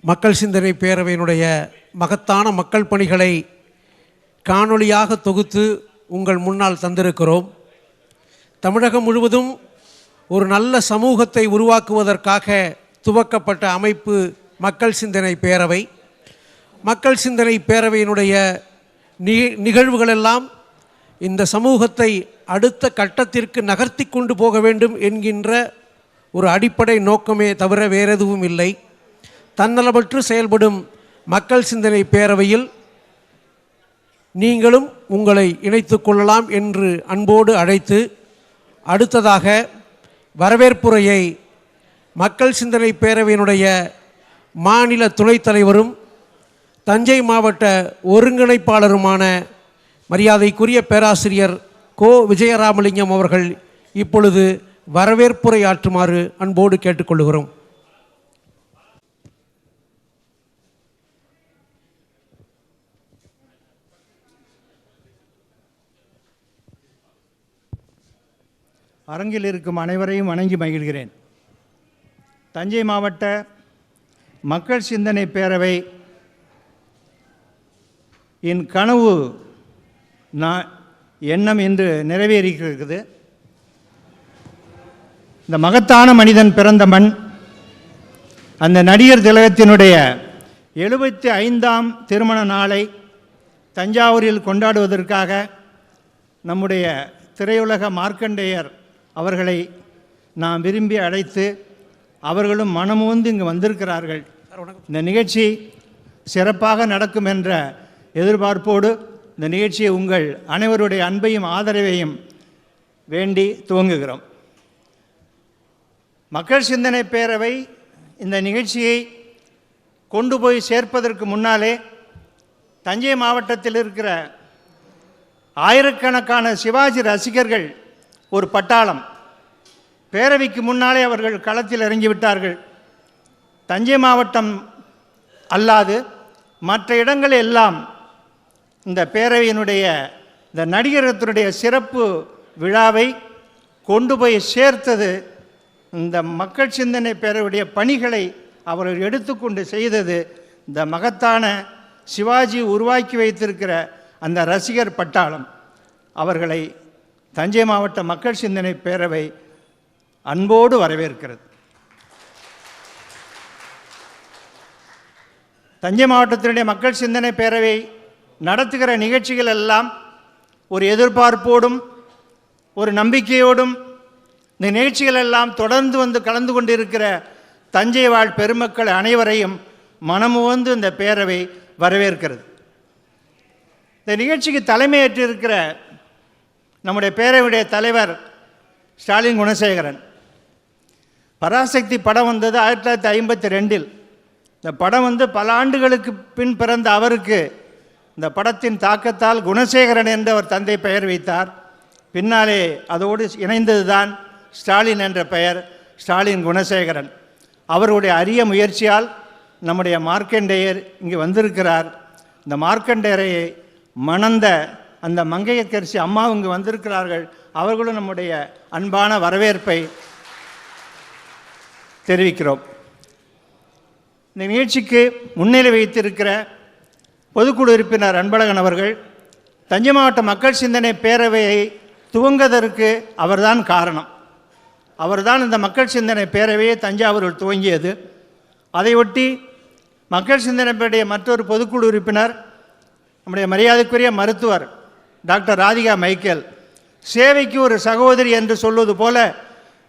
மக்கள் சிந்தனை பேரவையினுடைய மகத்தான மக்கள் பணிகளை காணொளியாக தொகுத்து உங்கள் முன்னால் தந்திருக்கிறோம். தமிழகம் முழுவதும் ஒரு நல்ல சமூகத்தை உருவாக்குவதற்காக துவக்கப்பட்ட அமைப்பு மக்கள் சிந்தனை பேரவை. மக்கள் சிந்தனை பேரவையினுடைய நிகழ்வுகளெல்லாம் இந்த சமூகத்தை அடுத்த கட்டத்திற்கு நகர்த்தி கொண்டு போக வேண்டும் என்கின்ற ஒரு அடிப்படை நோக்கமே தவிர வேறெதுவும் இல்லை. தன்னலமற்று செயல்படும் மக்கள் சிந்தனை பேரவையில் நீங்களும் உங்களை இணைத்து கொள்ளலாம் என்று அன்போடு அழைத்து, அடுத்ததாக வரவேற்புரையை மக்கள் சிந்தனை பேரவையினுடைய மாநில துணைத் தலைவரும் தஞ்சை மாவட்ட ஒருங்கிணைப்பாளருமான மரியாதைக்குரிய பேராசிரியர் கோ விஜயராமலிங்கம் அவர்கள் இப்பொழுது வரவேற்புரை ஆற்றுமாறு அன்போடு கேட்டுக்கொள்கிறோம். அரங்கில் இருக்கும் அனைவரையும் வணங்கி மகிழ்கிறேன். தஞ்சை மாவட்ட மக்கள் சிந்தனை பேரவை என் கனவு எண்ணம் என்று நிறைவேறியிருக்கிறது. இந்த மகத்தான மனிதன் பிறந்த மண், அந்த நடிகர் திலகத்தினுடைய 75ஆம் திருமண நாளை தஞ்சாவூரில் கொண்டாடுவதற்காக நம்முடைய திரையுலக மார்க்கண்டேயர் அவர்களை நாம் விரும்பி அழைத்து, அவர்களும் மனமுந்து இங்கு வந்திருக்கிறார்கள். இந்த நிகழ்ச்சி சிறப்பாக நடக்கும் என்ற எதிர்பார்ப்போடு இந்த நிகழ்ச்சியை உங்கள் அனைவருடைய அன்பையும் ஆதரவையும் வேண்டி துவங்குகிறோம். மக்கள் சிந்தனை பேரவை இந்த நிகழ்ச்சியை கொண்டு போய் சேர்ப்பதற்கு முன்னாலே தஞ்சை மாவட்டத்தில் இருக்கிற ஆயிரக்கணக்கான சிவாஜி ரசிகர்கள் ஒரு பட்டாளம் பேரவைக்கு முன்னாலே அவர்கள் களத்தில் இறங்கிவிட்டார்கள். தஞ்சை மாவட்டம் அல்லாது மற்ற இடங்கள் எல்லாம் இந்த பேரவையினுடைய இந்த நடிகரத்தினுடைய சிறப்பு விழாவை கொண்டு போய் சேர்த்தது, இந்த மக்கள் சிந்தனை பேரவையுடைய பணிகளை அவர்கள் எடுத்துக்கொண்டு செய்தது இந்த மகத்தான சிவாஜி உருவாக்கி வைத்திருக்கிற அந்த ரசிகர் பட்டாளம். அவர்களை தஞ்சை மாவட்ட மக்கள் சிந்தனை பேரவை அன்போடு வரவேற்கிறது. தஞ்சை மாவட்டத்தினுடைய மக்கள் சிந்தனை பேரவை நடத்துகிற நிகழ்ச்சிகள் எல்லாம் ஒரு எதிர்பார்ப்போடும் ஒரு நம்பிக்கையோடும் இந்த நிகழ்ச்சிகள் எல்லாம் தொடர்ந்து வந்து கலந்து கொண்டிருக்கிற தஞ்சை வாழ் பெருமக்கள் அனைவரையும் மனமுவந்து இந்த பேரவை வரவேற்கிறது. இந்த நிகழ்ச்சிக்கு தலைமையேற்றிருக்கிற நம்முடைய பேரவையுடைய தலைவர் ஸ்டாலின் குணசேகரன். பராசக்தி படம் வந்தது 1952. இந்த படம் வந்து பல ஆண்டுகளுக்கு பின் பிறந்த அவருக்கு இந்த படத்தின் தாக்கத்தால் குணசேகரன் என்று அவர் தந்தை பெயர் வைத்தார். பின்னாலே அதோடு இணைந்தது தான் ஸ்டாலின் என்ற பெயர், ஸ்டாலின் குணசேகரன். அவருடைய அரிய முயற்சியால் நம்முடைய மார்க்கண்டேயர் இங்கே வந்திருக்கிறார். இந்த மார்க்கண்டேயரை மணந்த அந்த மங்கையர்க்கரசி அம்மா இங்கு வந்திருக்கிறார்கள். அவர்களும் நம்முடைய அன்பான வரவேற்பை தெரிவிக்கிறோம். இந்த நிகழ்ச்சிக்கு முன்னிலை வைத்திருக்கிற பொதுக்குழு உறுப்பினர் அன்பழகன் அவர்கள் தஞ்சை மாவட்ட மக்கள் சிந்தனை பேரவையை துவங்குவதற்கு அவர்தான் காரணம். அவர்தான் இந்த மக்கள் சிந்தனை பேரவையை தஞ்சாவூரில் துவங்கியது. அதையொட்டி மக்கள் சிந்தனை பேரவைய மற்றொரு பொதுக்குழு உறுப்பினர் நம்முடைய மரியாதைக்குரிய மருத்துவர் டாக்டர் ராதிகா மைக்கேல், சேவைக்கு ஒரு சகோதரி என்று சொல்வது போல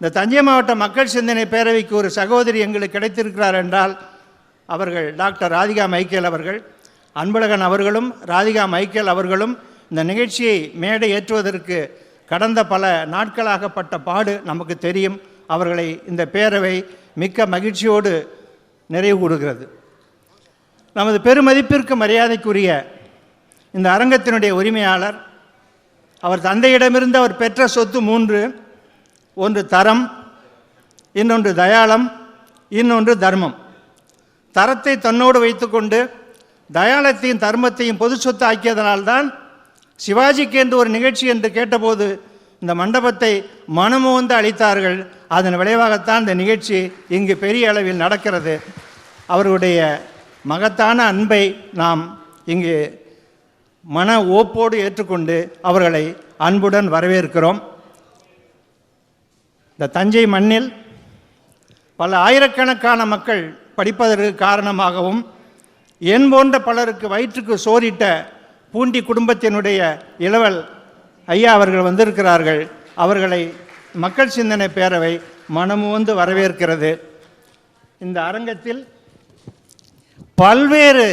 இந்த தஞ்சை மாவட்ட மக்கள் சிந்தனை பேரவைக்கு ஒரு சகோதரி எங்களுக்கு கிடைத்திருக்கிறார் என்றால் அவர்கள் டாக்டர் ராதிகா மைக்கேல் அவர்கள். அன்பழகன் அவர்களும் ராதிகா மைக்கேல் அவர்களும் இந்த நிகழ்ச்சியை மேடை ஏற்றுவதற்கு கடந்த பல நாட்களாகப்பட்ட பாடு நமக்கு தெரியும். அவர்களை இந்த பேரவை மிக்க மகிழ்ச்சியோடு நிறைவு கூறுகிறது. நமது பெருமதிப்பிற்கு மரியாதைக்குரிய இந்த அரங்கத்தினுடைய உரிமையாளர், அவர் தந்தையிடமிருந்து அவர் பெற்ற சொத்து 3: ஒன்று தரம், இன்னொன்று தயாளம், இன்னொன்று தர்மம். தரத்தை தன்னோடு வைத்துக்கொண்டு தயாளத்தையும் தர்மத்தையும் பொது சொத்து ஆக்கியதனால்தான் சிவாஜிக்கு என்று ஒரு நிகழ்ச்சி என்று கேட்டபோது இந்த மண்டபத்தை மனமுவந்து அளித்தார்கள். அதன் விளைவாகத்தான் இந்த நிகழ்ச்சி இங்கு பெரிய அளவில் நடக்கிறது. அவருடைய மகத்தான அன்பை நாம் இங்கு மன ஓப்போடு ஏற்றுக்கொண்டு அவர்களை அன்புடன் வரவேற்கிறோம். இந்த தஞ்சை மண்ணில் பல ஆயிரக்கணக்கான மக்கள் படிப்பதற்கு காரணமாகவும் என் போன்ற பலருக்கு வயிற்றுக்கு சோறிட்ட பூண்டி குடும்பத்தினுடைய இளவல் ஐயா அவர்கள் வந்திருக்கிறார்கள். அவர்களை மக்கள் சிந்தனை பேரவை மனமுவந்து வரவேற்கிறது. இந்த அரங்கத்தில் பல்வேறு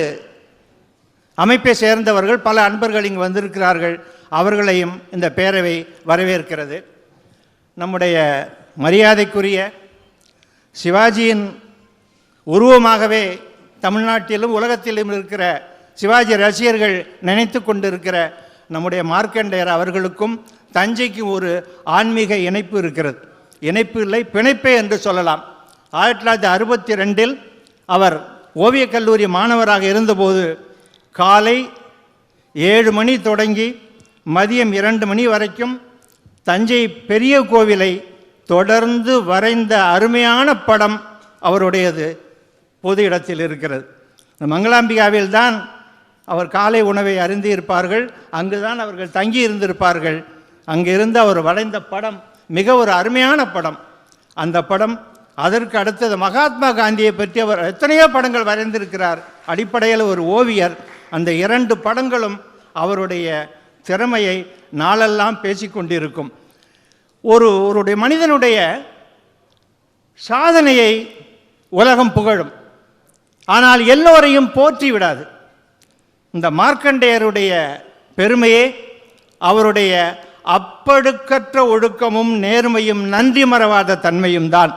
அமைப்பை சேர்ந்தவர்கள் பல அன்பர்கள் இங்கு வந்திருக்கிறார்கள். அவர்களையும் இந்த பேரவை வரவேற்கிறது. நம்முடைய மரியாதைக்குரிய சிவாஜியின் உருவமாகவே தமிழ்நாட்டிலும் உலகத்திலும் இருக்கிற சிவாஜி ரசிகர்கள் நினைத்து கொண்டிருக்கிற நம்முடைய மார்க்கண்டேயர் அவர்களுக்கும் தஞ்சைக்கும் ஒரு ஆன்மீக இணைப்பு இருக்கிறது. இணைப்பு இல்லை, பிணைப்பே என்று சொல்லலாம். 1962 அவர் ஓவியக் கல்லூரி மாணவராக இருந்தபோது காலை 7 மணி தொடங்கி மதியம் 2 மணி வரைக்கும் தஞ்சை பெரிய கோவிலை தொடர்ந்து வரைந்த அருமையான படம் அவருடையது பொது இடத்தில் இருக்கிறது. இந்த மங்களாம்பிகாவில் தான் அவர் காலை உணவை அருந்தியிருப்பார்கள். அங்கு தான் அவர்கள் தங்கி இருந்திருப்பார்கள். அங்கிருந்து அவர் வரைந்த படம் மிக ஒரு அருமையான படம். அந்த படம் அதற்கு அடுத்தது மகாத்மா காந்தியை பற்றி அவர் எத்தனையோ படங்கள் வரைந்திருக்கிறார். அடிப்படையில் ஒரு ஓவியர். அந்த 2 படங்களும் அவருடைய திறமையை நாளெல்லாம் பேசிக்கொண்டிருக்கும். ஒரு மனிதனுடைய சாதனையை உலகம் புகழும், ஆனால் எல்லோரையும் போற்றி விடாது. இந்த மார்க்கண்டேயருடைய பெருமையே அவருடைய அப்பழுக்கற்ற ஒழுக்கமும் நேர்மையும் நன்றி மறவாத தன்மையும் தான்.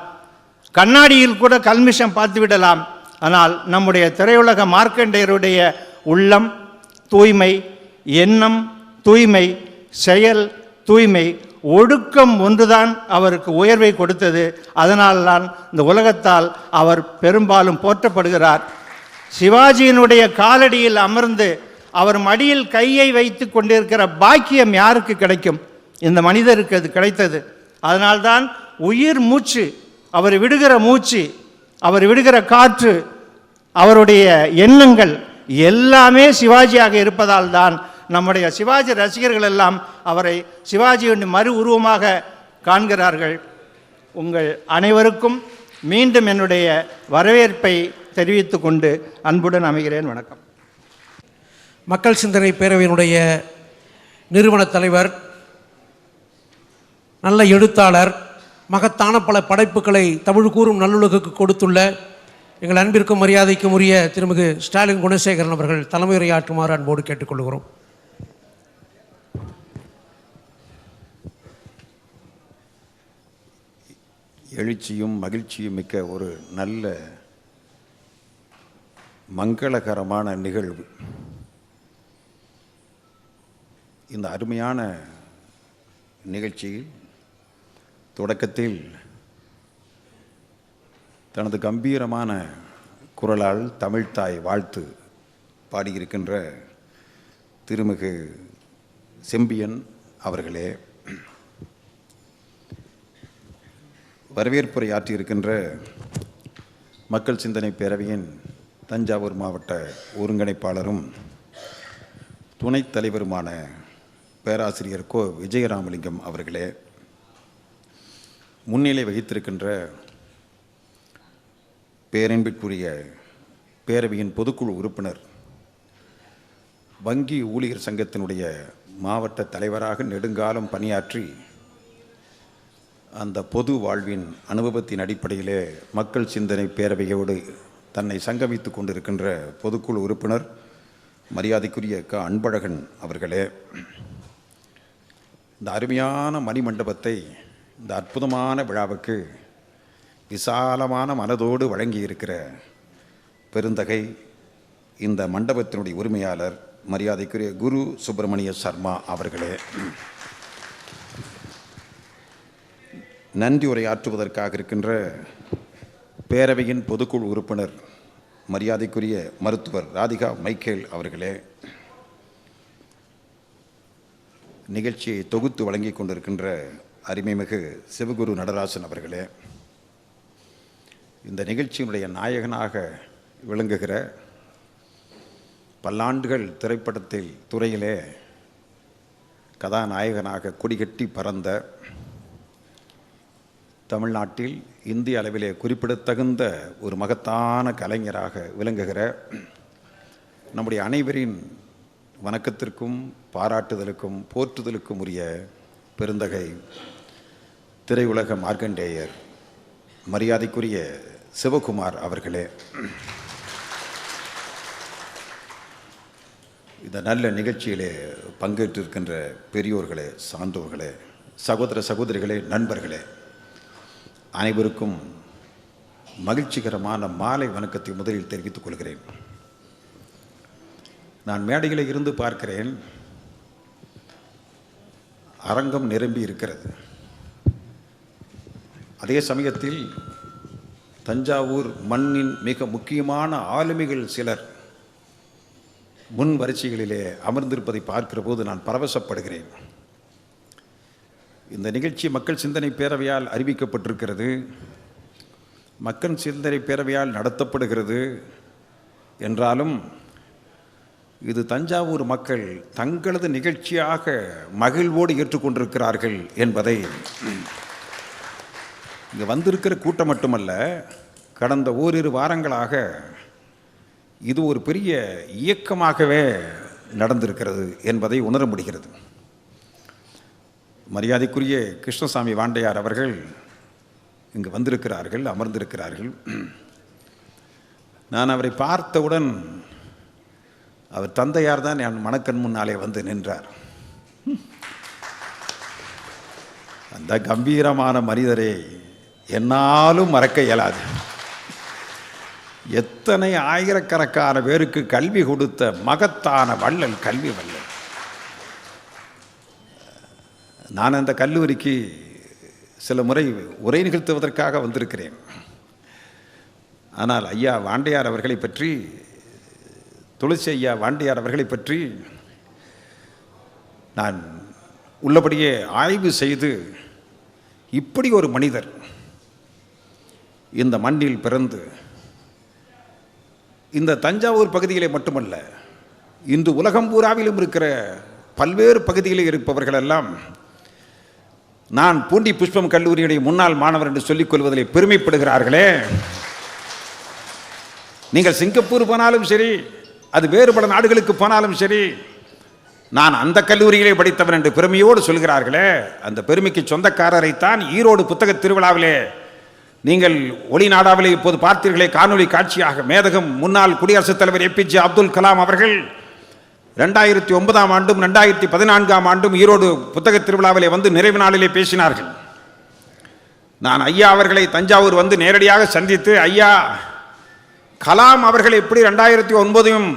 கண்ணாடியில் கூட கல்மிஷம் பார்த்து விடலாம், ஆனால் நம்முடைய திரையுலக மார்க்கண்டேயருடைய உள்ளம் தூய்மை, எண்ணம் தூய்மை, செயல் தூய்மை, ஒழுக்கம் ஒன்றுதான் அவருக்கு உயர்வை கொடுத்தது. அதனால்தான் இந்த உலகத்தால் அவர் பெரும்பாலும் போற்றப்படுகிறார். சிவாஜியினுடைய காலடியில் அமர்ந்து அவர் மடியில் கையை வைத்து கொண்டிருக்கிற பாக்கியம் யாருக்கு கிடைக்கும்? இந்த மனிதருக்கு அது கிடைத்தது. அதனால்தான் உயிர் மூச்சு, அவர் விடுகிற மூச்சு, அவர் விடுகிற காற்று, அவருடைய எண்ணங்கள் எல்லாமே சிவாஜியாக இருப்பதால் தான் நம்முடைய சிவாஜி ரசிகர்கள் எல்லாம் அவரை சிவாஜியின் மறு உருவமாக காண்கிறார்கள். உங்கள் அனைவருக்கும் மீண்டும் என்னுடைய வரவேற்பை தெரிவித்துக் கொண்டு அன்புடன் அமைகிறேன். வணக்கம். மக்கள் சிந்தனை பேரவையினுடைய நிறுவன தலைவர், நல்ல எழுத்தாளர், மகத்தான பல படைப்புகளை தமிழ் கூறும் நல்லுலகுக்கு கொடுத்துள்ள எங்கள் அன்பிற்கும் மரியாதைக்கும் உரிய திருமிகு ஸ்டாலின் குணசேகரன் அவர்கள் தலைமையுரையாற்றுமாறு அன்போடு கேட்டுக்கொள்கிறோம். எழுச்சியும் மகிழ்ச்சியும் மிக்க ஒரு நல்ல மங்களகரமான நிகழ்வு. இந்த அருமையான நிகழ்ச்சியில் தொடக்கத்தில் தனது கம்பீரமான குரலால் தமிழ்த்தாய் வாழ்த்து பாடியிருக்கின்ற திருமிகு செம்பியன் அவர்களே, வரவேற்புரை ஆற்றியிருக்கின்ற மக்கள் சிந்தனை பேரவையின் தஞ்சாவூர் மாவட்ட ஒருங்கிணைப்பாளரும் துணைத் தலைவருமான பேராசிரியர் கோ விஜயராமலிங்கம் அவர்களே, முன்னிலை வகித்திருக்கின்ற பேரன்பிற்குரிய பேரவையின் பொதுக்குழு உறுப்பினர், வங்கி ஊழியர் சங்கத்தினுடைய மாவட்ட தலைவராக நெடுங்காலம் பணியாற்றி அந்த பொது வாழ்வின் அனுபவத்தின் அடிப்படையிலே மக்கள் சிந்தனை பேரவையோடு தன்னை சங்கமித்து கொண்டிருக்கின்ற பொதுக்குழு உறுப்பினர் மரியாதைக்குரிய அன்பழகன் அவர்களே, இந்த அருமையான மணிமண்டபத்தை இந்த அற்புதமான விழாவுக்கு விசாலமான மனதோடு வழங்கியிருக்கிற பெருந்தகை இந்த மண்டபத்தினுடைய உரிமையாளர் மரியாதைக்குரிய குரு சுப்பிரமணிய சர்மா அவர்களே, நன்றி உரையாற்றுவதற்காக இருக்கின்ற பேரவையின் பொதுக்குழு உறுப்பினர் மரியாதைக்குரிய மருத்துவர் ராதிகா மைக்கேல் அவர்களே, நிகழ்ச்சியை தொகுத்து வழங்கி கொண்டிருக்கின்ற அருமைமிகு சிவகுரு நடராசன் அவர்களே, இந்த நிகழ்ச்சியினுடைய நாயகனாக விளங்குகிற பல்லாண்டுகள் திரைப்படத்தில் துறையிலே கதாநாயகனாக கொடிகட்டி பறந்த, தமிழ்நாட்டில் இந்திய அளவிலே குறிப்பிடத்தகுந்த ஒரு மகத்தான கலைஞராக விளங்குகிற, நம்முடைய அனைவரின் வணக்கத்திற்கும் பாராட்டுதலுக்கும் போற்றுதலுக்கும் உரிய பெருந்தகை திரையுலக மார்க்கண்டேயர் மரியாதைக்குரிய சிவகுமார் அவர்களே, இந்த நல்ல நிகழ்ச்சியிலே பங்கேற்றிருக்கின்ற பெரியோர்களே, சான்றோர்களே, சகோதர சகோதரிகளே, நண்பர்களே, அனைவருக்கும் மகிழ்ச்சிகரமான மாலை வணக்கத்தை முதலில் தெரிவித்துக் கொள்கிறேன். நான் மேடையில் இருந்து பார்க்கிறேன், அரங்கம் நிரம்பி இருக்கிறது. அதே சமயத்தில் தஞ்சாவூர் மண்ணின் மிக முக்கியமான ஆளுமைகள் சிலர் முன் வரிசைகளிலே அமர்ந்திருப்பதை பார்க்கிற போது நான் பரவசப்படுகிறேன். இந்த நிகழ்ச்சி மக்கள் சிந்தனை பேரவையால் அறிவிக்கப்பட்டிருக்கிறது, மக்கள் சிந்தனை பேரவையால் நடத்தப்படுகிறது என்றாலும் இது தஞ்சாவூர் மக்கள் தங்களது நிகழ்ச்சியாக மகிழ்வோடு ஏற்றுக்கொண்டிருக்கிறார்கள் என்பதை, இங்கே வந்திருக்கிற கூட்டம் மட்டுமல்ல, கடந்த ஓரிரு வாரங்களாக இது ஒரு பெரிய இயக்கமாகவே நடந்திருக்கிறது என்பதை உணர முடிகிறது. மரியாதைக்குரிய கிருஷ்ணசாமி வாண்டையார் அவர்கள் இங்கு வந்திருக்கிறார்கள், அமர்ந்திருக்கிறார்கள். நான் அவரை பார்த்தவுடன் அவர் தந்தையார் தான் என் மனக்கண் முன்னாலே வந்து நின்றார். அந்த கம்பீரமான மனிதரை என்னாலும் மறக்க இயலாது. எத்தனை ஆயிரக்கணக்கான பேருக்கு கல்வி கொடுத்த மகத்தான வள்ளல், கல்வி வள்ளல். நான் அந்த கல்லூரிக்கு சில முறை உரை நிகழ்த்துவதற்காக வந்திருக்கிறேன். ஆனால் ஐயா வாண்டையார் அவர்களை பற்றி, துளசி ஐயா வாண்டையார் அவர்களை பற்றி நான் உள்ளபடியே ஆய்வு செய்து, இப்படி ஒரு மனிதர் இந்த மண்ணில் பிறந்து இந்த தஞ்சாவூர் பகுதியிலே மட்டுமல்ல, இன்று உலகம் பூராவிலும் இருக்கிற பல்வேறு பகுதிகளில் இருப்பவர்களெல்லாம் நான் பூண்டி புஷ்பம் கல்லூரியுடைய முன்னாள் மாணவர் என்று சொல்லிக் கொள்வதிலே பெருமைப்படுகிறார்களே. நீங்கள் சிங்கப்பூர் போனாலும் சரி, அது வேறு பல நாடுகளுக்கு போனாலும் சரி, நான் அந்த கல்லூரியிலே படித்தவன் என்று பெருமையோடு சொல்கிறார்களே, அந்த பெருமைக்கு சொந்தக்காரரைத்தான் ஈரோடு புத்தக திருவிழாவிலே நீங்கள் ஒளிநாடாவிலே இப்போது பார்த்தீர்களே காணொலி காட்சியாக, மேதகம் முன்னாள் குடியரசுத் தலைவர் APJ அப்துல் கலாம் அவர்கள் 2009ஆம் ஆண்டும் 2014ஆம் ஆண்டும் ஈரோடு புத்தக திருவிழாவிலே வந்து நிறைவு நாளிலே பேசினார்கள். நான் ஐயா அவர்களை தஞ்சாவூர் வந்து நேரடியாக சந்தித்து, ஐயா கலாம் அவர்கள் எப்படி 2009ம்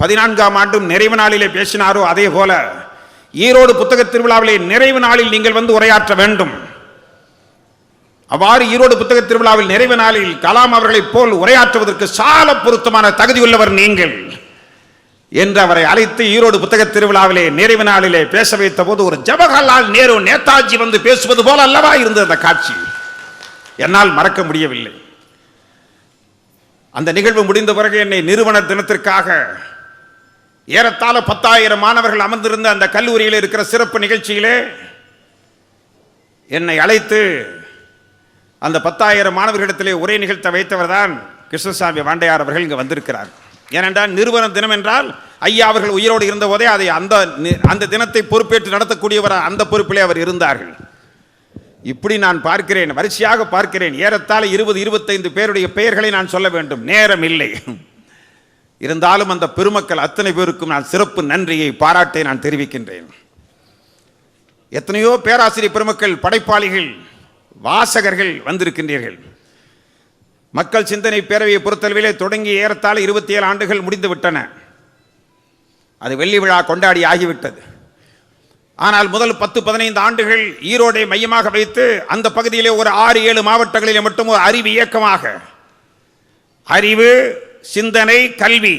14ஆம் ஆண்டும் நிறைவு நாளிலே பேசினாரோ அதே போல ஈரோடு புத்தக திருவிழாவிலே நிறைவு நாளில் நீங்கள் வந்து உரையாற்ற வேண்டும். அவ்வாறு ஈரோடு புத்தக திருவிழாவில் நிறைவு நாளில் கலாம் அவர்களைப் போல் உரையாற்றுவதற்கு சால பொருத்தமான தகுதியுள்ளவர் நீங்கள் என்று அவரை அழைத்து ஈரோடு புத்தக திருவிழாவிலே நிறைவு நாளிலே பேச வைத்த போது ஒரு ஜவஹர்லால் நேரு, நேதாஜி வந்து பேசுவது போல அல்லவா இருந்தது அந்த காட்சி. என்னால் மறக்க முடியவில்லை. அந்த நிகழ்வு முடிந்த பிறகு என்னை நிறுவன தினத்திற்காக ஏறத்தாழ 10,000 மாணவர்கள் அமர்ந்திருந்த அந்த கல்லூரியில் இருக்கிற சிறப்பு நிகழ்ச்சியிலே என்னை அழைத்து அந்த 10,000 மாணவர்களிடத்திலே உரை நிகழ்த்த வைத்தவர் தான் கிருஷ்ணசாமி வாண்டையார் அவர்கள் இங்கு வந்திருக்கிறார். ஏனென்றால் நிறுவன தினம் என்றால் ஐயா அவர்கள் உயிரோடு இருந்த போதே அதை அந்த தினத்தை பொறுப்பேற்று நடத்தக்கூடியவர், அந்த பொறுப்பிலே அவர் இருந்தார்கள். இப்படி நான் பார்க்கிறேன், வரிசையாக பார்க்கிறேன். ஏறத்தாழ 20-25 பேருடைய பெயர்களை நான் சொல்ல வேண்டும், நேரம் இல்லை. இருந்தாலும் அந்த பெருமக்கள் அத்தனை பேருக்கும் நான் சிறப்பு நன்றியை, பாராட்டை நான் தெரிவிக்கின்றேன். எத்தனையோ பேராசிரியர் பெருமக்கள், படைப்பாளிகள், வாசகர்கள் வந்திருக்கின்றீர்கள். மக்கள் சிந்தனை பேரவையை பொறுத்தளவிலே தொடங்கி ஏறத்தாழ 27 ஆண்டுகள் முடிந்து விட்டன. அது வெள்ளி விழா கொண்டாடி ஆகிவிட்டது. ஆனால் முதல் 10-15 ஆண்டுகள் ஈரோடை மையமாக வைத்து அந்த பகுதியிலே ஒரு 6-7 மாவட்டங்களிலே மட்டும் ஒரு அறிவு இயக்கமாக, அறிவு, சிந்தனை, கல்வி,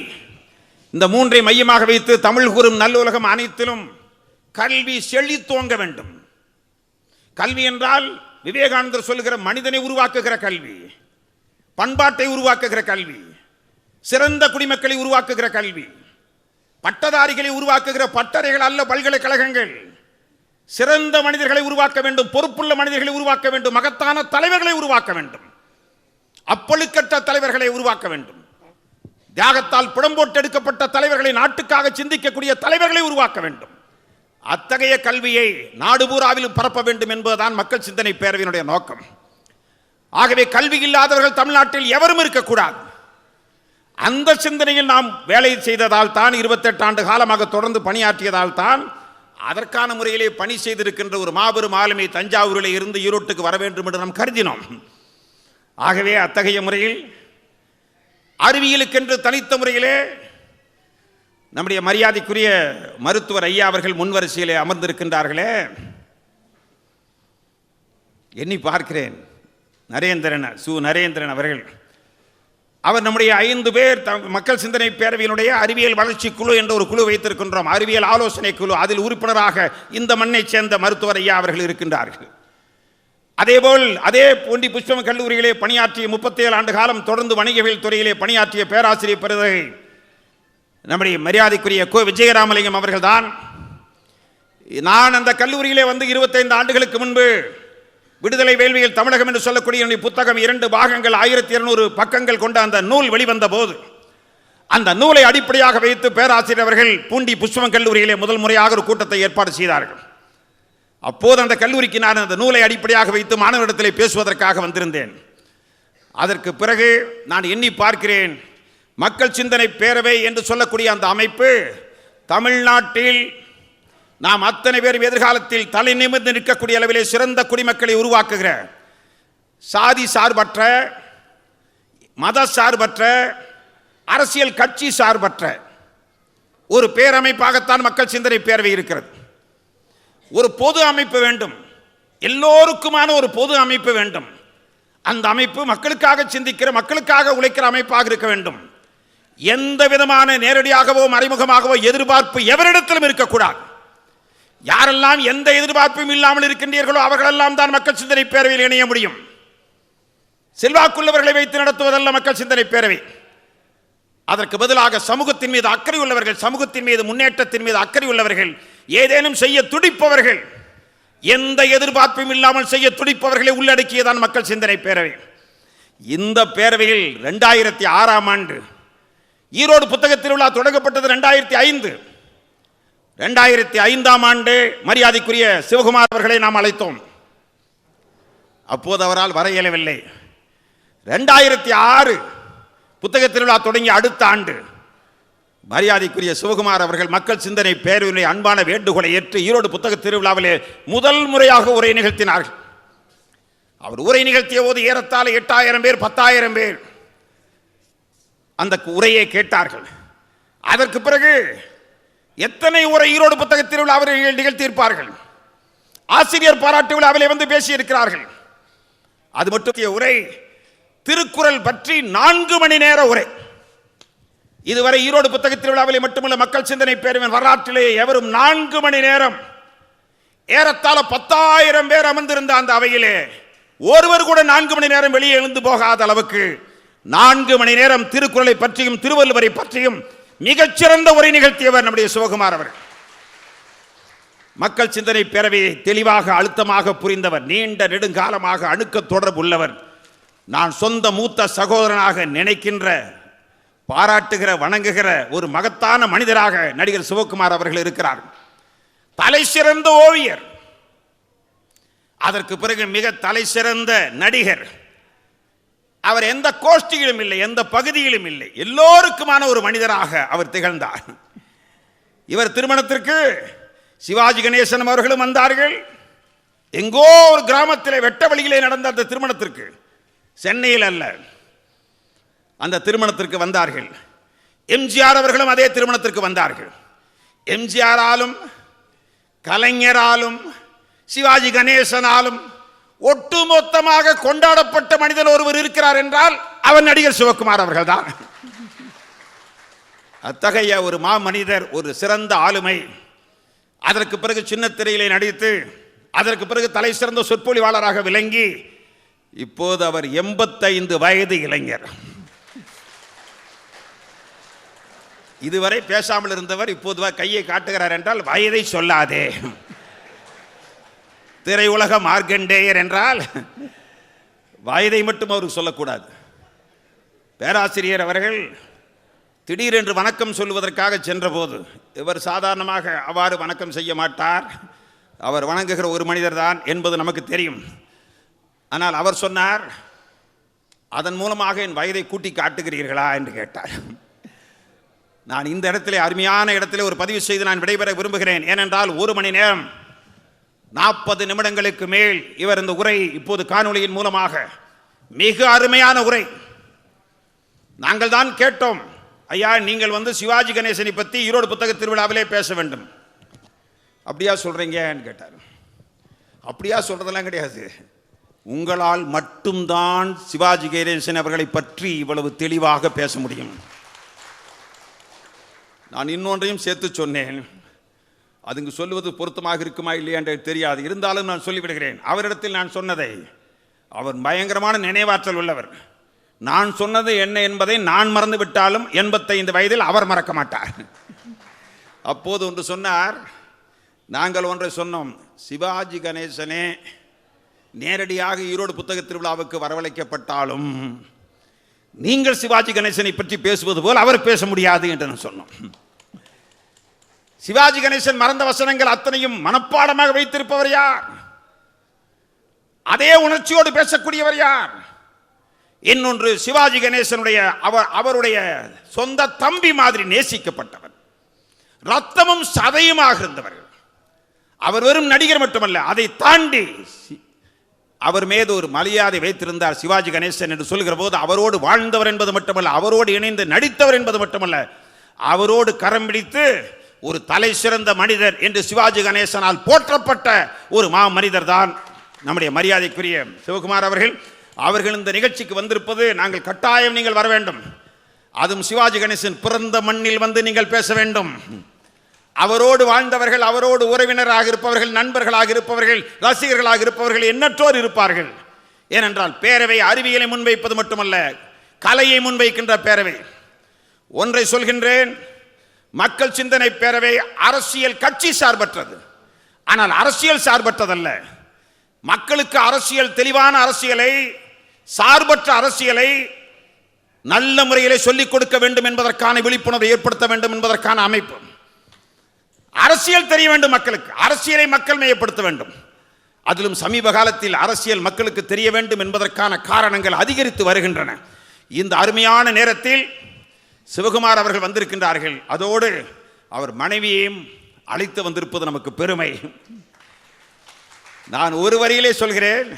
இந்த மூன்றை மையமாக வைத்து தமிழ் கூறும் நல்லுலகம் அனைத்திலும் கல்வி செழித்தோங்க வேண்டும். கல்வி என்றால் விவேகானந்தர் சொல்லுகிற மனிதனை உருவாக்குகிற கல்வி, பண்பாட்டை உருவாக்குகிற கல்வி, சிறந்த குடிமக்களை உருவாக்குகிற கல்வி, பட்டதாரிகளை உருவாக்குகிற பட்டறைகள் அல்ல பல்கலைக்கழகங்கள். சிறந்த மனிதர்களை உருவாக்க வேண்டும், பொறுப்புள்ள மனிதர்களை உருவாக்க வேண்டும், மகத்தான தலைவர்களை உருவாக்க வேண்டும், அப்பழுக்கற்ற தலைவர்களை உருவாக்க வேண்டும், தியாகத்தால் புடம்போட்டு எடுக்கப்பட்ட தலைவர்களை, நாட்டுக்காக சிந்திக்கக்கூடிய தலைவர்களை உருவாக்க வேண்டும். அத்தகைய கல்வியை நாடு பூராவிலும் பரப்ப வேண்டும் என்பதுதான் மக்கள் சிந்தனை பேரவையினுடைய நோக்கம். ஆகவே கல்வி இல்லாதவர்கள் தமிழ்நாட்டில் எவரும் இருக்கக்கூடாது. அந்த சிந்தனையில் நாம் வேலை செய்ததால் தான், 28 ஆண்டு காலமாக தொடர்ந்து பணியாற்றியதால் தான் அதற்கான முறையிலே பணி செய்திருக்கின்ற ஒரு மாபெரும் ஆளுமை தஞ்சாவூரில் இருந்து ஈரோட்டுக்கு வர வேண்டும் என்று நாம் கருதினோம். ஆகவே அத்தகைய முறையில் அறிவியலுக்கென்று தனித்த முறையிலே நம்முடைய மரியாதைக்குரிய மருத்துவர் ஐயா அவர்கள் முன்வரிசையிலே அமர்ந்திருக்கின்றார்களே, எண்ணி பார்க்கிறேன். நரேந்திரன் அவர்கள், அவர் நம்முடைய 5 பேர் மக்கள் சிந்தனை பேரவையினுடைய அறிவியல் வளர்ச்சி குழு என்ற ஒரு குழு வைத்திருக்கின்றோம், அறிவியல் ஆலோசனை குழு. அதில் உறுப்பினராக இந்த மண்ணை சேர்ந்த மருத்துவர் ஐயா அவர்கள் இருக்கின்றார்கள். அதேபோல் அதே பூண்டி புஷ்பம் கல்லூரியிலே பணியாற்றிய 37 ஆண்டு காலம் தொடர்ந்து வணிகவியல் துறையிலே பணியாற்றிய பேராசிரியர் பெருதகை நம்முடைய மரியாதைக்குரிய கோ விஜயராமலிங்கம் அவர்கள் தான். நான் அந்த கல்லூரியிலே வந்து 25 ஆண்டுகளுக்கு முன்பு விடுதலை வேள்வியில் தமிழகம் என்று சொல்லக்கூடிய புத்தகம் 2 பாகங்கள் 1200 பக்கங்கள் கொண்ட அந்த நூல் வெளிவந்த போது அந்த நூலை அடிப்படையாக வைத்து பேராசிரியர் அவர்கள் பூண்டி புஷ்பம் கல்லூரியிலே முதல் முறையாக ஒரு கூட்டத்தை ஏற்பாடு செய்தார்கள். அப்போது அந்த கல்லூரிக்கு நான் அந்த நூலை அடிப்படையாக வைத்து மாணவரிடத்திலே பேசுவதற்காக வந்திருந்தேன். அதற்கு பிறகு நான் எண்ணி பார்க்கிறேன், மக்கள் சிந்தனை பேரவை என்று சொல்லக்கூடிய அந்த அமைப்பு தமிழ்நாட்டில் நாம் அத்தனை பேரும் எதிர்காலத்தில் தலை நிமிர்ந்து நிற்கக்கூடிய அளவிலே சிறந்த குடிமக்களை உருவாக்குகிற, சாதி சார்பற்ற, மத சார்பற்ற, அரசியல் கட்சி சார்பற்ற ஒரு பேரமைப்பாகத்தான் மக்கள் சிந்தனை பேரவை இருக்கிறது. ஒரு பொது அமைப்பு வேண்டும், எல்லோருக்குமான ஒரு பொது அமைப்பு வேண்டும். அந்த அமைப்பு மக்களுக்காக சிந்திக்கிற, மக்களுக்காக உழைக்கிற அமைப்பாக இருக்க வேண்டும். எந்த விதமான நேரடியாகவோ மறைமுகமாகவோ எதிர்பார்ப்பு எவரிடத்திலும் இருக்கக்கூடாது. யாரெல்லாம் எந்த எதிர்பார்ப்பும் இல்லாமல் இருக்கின்றீர்களோ அவர்களெல்லாம் தான் மக்கள் சிந்தனை பேரவையில் இணைய முடியும். செல்வாக்குள்ளவர்களை வைத்து நடத்துவதல்ல மக்கள் சிந்தனை பேரவை. அதற்கு பதிலாக சமூகத்தின் மீது அக்கறை உள்ளவர்கள், சமூகத்தின் மீது முன்னேற்றத்தின் மீது அக்கறை உள்ளவர்கள், ஏதேனும் செய்ய துடிப்பவர்கள், எந்த எதிர்பார்ப்பும் இல்லாமல் செய்ய துடிப்பவர்களை உள்ளடக்கியதான் மக்கள் சிந்தனை பேரவை. இந்த பேரவையில் 2006ஆம் ஆண்டு ஈரோடு புத்தக திருவிழா தொடங்கப்பட்டது 2005. 2005ஆம் ஆண்டு மரியாதைக்குரிய சிவகுமார் அவர்களை நாம் அழைத்தோம். அப்போது அவரால் வர இயலவில்லை. 2006 புத்தக திருவிழா தொடங்கி அடுத்த ஆண்டு மரியாதைக்குரிய சிவகுமார் அவர்கள் மக்கள் சிந்தனை பேரவையினுடைய அன்பான வேண்டுகோளை ஏற்று ஈரோடு புத்தக திருவிழாவிலே முதல் முறையாக உரை நிகழ்த்தினார்கள். அவர் உரை நிகழ்த்திய போது ஏறத்தாழ 8000 பேர் 10,000 பேர் அந்த உரையை கேட்டார்கள். அதற்கு பிறகு எத்தனை உரை ஈரோடு புத்தக திருவிழா அவர்கள் நிகழ்த்தியிருப்பார்கள். ஆசிரியர் பாராட்டு விழாவிலே வந்து பேசியிருக்கிறார்கள். அது மட்டும் உரை திருக்குறள் பற்றி 4 மணி நேர உரை. இதுவரை ஈரோடு புத்தக திருவிழாவிலே மட்டுமல்ல, மக்கள் சிந்தனை பேரவையின் வரலாற்றிலே எவரும் 4 மணி நேரம், ஏறத்தாழ 10,000 பேர் அமர்ந்திருந்த அந்த அவையிலே ஒருவர் கூட 4 மணி நேரம் வெளியே எழுந்து போகாத அளவுக்கு 4 மணி நேரம் திருக்குறளை பற்றியும் திருவள்ளுவரை பற்றியும் மிகச்சிறந்த உரை நிகழ்த்தியவர் நம்முடைய சிவகுமார் அவர்கள். மக்கள் சிந்தனை பேரவையை தெளிவாக அழுத்தமாக புரிந்தவர், நீண்ட நெடுங்காலமாக அணுக்க தொடர்பு உள்ளவர், நான் சொந்த மூத்த சகோதரனாக நினைக்கின்ற, பாராட்டுகிற, வணங்குகிற ஒரு மகத்தான மனிதராக நடிகர் சிவகுமார் அவர்கள் இருக்கிறார். தலை சிறந்த ஓவியர், அதற்கு பிறகு மிக தலை சிறந்த நடிகர். அவர் எந்த கோஷ்டியிலும் இல்லை, எந்த பகுதியிலும் இல்லை, எல்லோருக்குமான ஒரு மனிதராக அவர் திகழ்ந்தார். இவர் திருமணத்திற்கு சிவாஜி கணேசன் அவர்களும் வந்தார்கள். எங்கோ ஒரு கிராமத்தில் வெட்ட வழியிலே நடந்த அந்த திருமணத்திற்கு, சென்னையில் அல்ல, அந்த திருமணத்திற்கு வந்தார்கள். எம்ஜிஆர் அவர்களும் அதே திருமணத்திற்கு வந்தார்கள். எம்ஜிஆராலும் கலைஞராலும் சிவாஜி கணேசனாலும் ஒட்டுமொத்தமாக கொண்டாடப்பட்ட மனிதன் ஒருவர் இருக்கிறார் என்றால் அவர் நடிகர் சிவகுமார் அவர்கள் தான். அத்தகைய ஒரு மாமனிதர், ஒரு சிறந்த ஆளுமை. அதற்கு பிறகு சின்ன திரையிலே நடித்து, அதற்கு பிறகு தலை சிறந்த சொற்பொழிவாளராக விளங்கி, இப்போது அவர் 85 வயது இளைஞர். இதுவரை பேசாமல் இருந்தவர் இப்போது கையை காட்டுகிறார் என்றால் வயதை சொல்லாதே. திரையுலக மார்க்கண்டேயர் என்றால் வயதை மட்டும் அவருக்கு சொல்லக்கூடாது. பேராசிரியர் அவர்கள் திடீரென்று வணக்கம் சொல்வதற்காக சென்றபோது, இவர் சாதாரணமாக அவ்வாறு வணக்கம் செய்ய மாட்டார், அவர் வணங்குகிற ஒரு மனிதர் தான் என்பது நமக்கு தெரியும். ஆனால் அவர் சொன்னார், அதன் மூலமாக என் வயதை கூட்டி காட்டுகிறீர்களா என்று கேட்டார். நான் இந்த இடத்திலே, அருமையான இடத்திலே ஒரு பதிவு செய்து நான் விடைபெற விரும்புகிறேன். ஏனென்றால் 1 மணி நேரம் 40 நிமிடங்களுக்கு மேல் இவர் இந்த உரை இப்போது காணொளியின் மூலமாக, மிக அருமையான உரை. நாங்கள் தான் கேட்டோம், ஐயா நீங்கள் சிவாஜி கணேசனை பற்றி ஈரோடு புத்தக திருவிழாவிலே பேச வேண்டும், அப்படியா சொல்றீங்கன்னு கேட்டார். அப்படியா சொல்றதெல்லாம் கிடையாது, உங்களால் மட்டும்தான் சிவாஜி கணேசன் அவர்களை பற்றி இவ்வளவு தெளிவாக பேச முடியும். நான் இன்னொன்றையும் சேர்த்து சொன்னேன், அதுங்க சொல்லுவது பொருத்தமாக இருக்குமா இல்லையா என்று தெரியாது, இருந்தாலும் நான் சொல்லிவிடுகிறேன். அவரிடத்தில் நான் சொன்னதை, அவர் பயங்கரமான நினைவாற்றல் உள்ளவர். நான் சொன்னது என்ன என்பதை நான் மறந்து விட்டாலும் 85 வயதில் அவர் மறக்க மாட்டார். அப்போது ஒன்று சொன்னார், நாங்கள் ஒன்றை சொன்னோம், சிவாஜி கணேசனே நேரடியாக ஈரோடு புத்தக திருவிழாவுக்கு வரவழைக்கப்பட்டாலும் நீங்கள் சிவாஜி கணேசனை பற்றி பேசுவது போல் அவர் பேச முடியாது என்று நான் சொன்னோம். சிவாஜி கணேசன் மறந்த வசனங்கள் அத்தனையும் மனப்பாடமாக வைத்திருப்பவர் யார்? அதே உணர்ச்சியோடு பேசக்கூடியவர் யார்? இன்னொன்று, சிவாஜி கணேசனுடைய அவருடைய சொந்த தம்பி மாதிரி நேசிக்கப்பட்டவர், ரத்தமும் சதையுமாக இருந்தவர்கள். அவர் வெறும் நடிகர் மட்டுமல்ல, அதை தாண்டி அவர் மீது ஒரு மரியாதை வைத்திருந்தார். சிவாஜி கணேசன் என்று சொல்கிற போது அவரோடு வாழ்ந்தவர் என்பது மட்டுமல்ல, அவரோடு இணைந்து நடித்தவர் என்பது மட்டுமல்ல, அவரோடு கரம் பிடித்து ஒரு தலை சிறந்த மனிதர் என்று சிவாஜி கணேசனால் போற்றப்பட்ட ஒரு மனிதர் தான் நம்முடைய மரியாதைக்குரிய சிவகுமார் அவர்கள். அவர்கள் இந்த நிகழ்ச்சிக்கு வந்திருப்பது, நாங்கள் கட்டாயம் நீங்கள் வர வேண்டும். அதுவும் சிவாஜி கணேசன் பிறந்த மண்ணில் வந்து நீங்கள் பேச வேண்டும். அவரோடு வாழ்ந்தவர்கள், அவரோடு உறவினராக இருப்பவர்கள், நண்பர்களாக இருப்பவர்கள், ரசிகர்களாக இருப்பவர்கள் எண்ணற்றோர் இருப்பார்கள். ஏனென்றால் பேரவை அறிவியலை முன்வைப்பது மட்டுமல்ல, கலையை முன்வைக்கின்ற பேரவை. ஒன்றை சொல்கின்றேன், மக்கள் சிந்தனை பேரவை அரசியல் கட்சி சார்பற்றது, ஆனால் அரசியல் சார்பற்றதல்ல. மக்களுக்கு அரசியல், தெளிவான அரசியலை, சார்பற்ற அரசியலை நல்ல முறையிலே சொல்லிக் கொடுக்க வேண்டும் என்பதற்கான விழிப்புணர்வை ஏற்படுத்த வேண்டும் என்பதற்கான அமைப்பு. அரசியல் தெரிய வேண்டும் மக்களுக்கு, அரசியலை மக்கள் மையப்படுத்த வேண்டும். அதிலும் சமீப காலத்தில் அரசியல் மக்களுக்கு தெரிய வேண்டும் என்பதற்கான காரணங்கள் அதிகரித்து வருகின்றன. இந்த அருமையான நேரத்தில் சிவகுமார் அவர்கள் வந்திருக்கின்றார்கள். அதோடு அவர் மனைவியையும் அழைத்து வந்திருப்பது நமக்கு பெருமை. நான் ஒரு வரியிலே சொல்கிறேன்,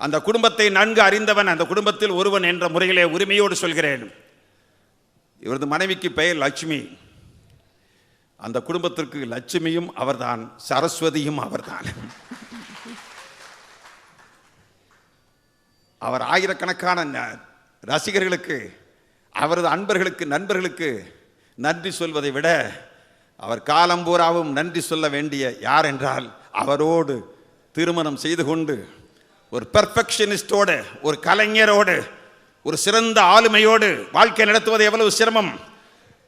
அந்த குடும்பத்தை நன்கு அறிந்தவன், அந்த குடும்பத்தில் ஒருவன் என்ற முறையிலே உரிமையோடு சொல்கிறேன். இவரது மனைவிக்கு பெயர் லட்சுமி. அந்த குடும்பத்திற்கு லட்சுமியும் அவர்தான், சரஸ்வதியும் அவர்தான். அவர் ஆயிரக்கணக்கான ரசிகர்களுக்கு, அவரது அன்பர்களுக்கு, நண்பர்களுக்கு நன்றி சொல்வதை விட அவர் காலம்பூராவும் நன்றி சொல்ல வேண்டிய யார் என்றால், அவரோடு திருமணம் செய்து கொண்டு ஒரு பெர்ஃபெக்ஷனிஸ்டோடு, ஒரு கலைஞரோடு, ஒரு சிறந்த ஆளுமையோடு வாழ்க்கை நடத்துவது எவ்வளவு சிரமம்.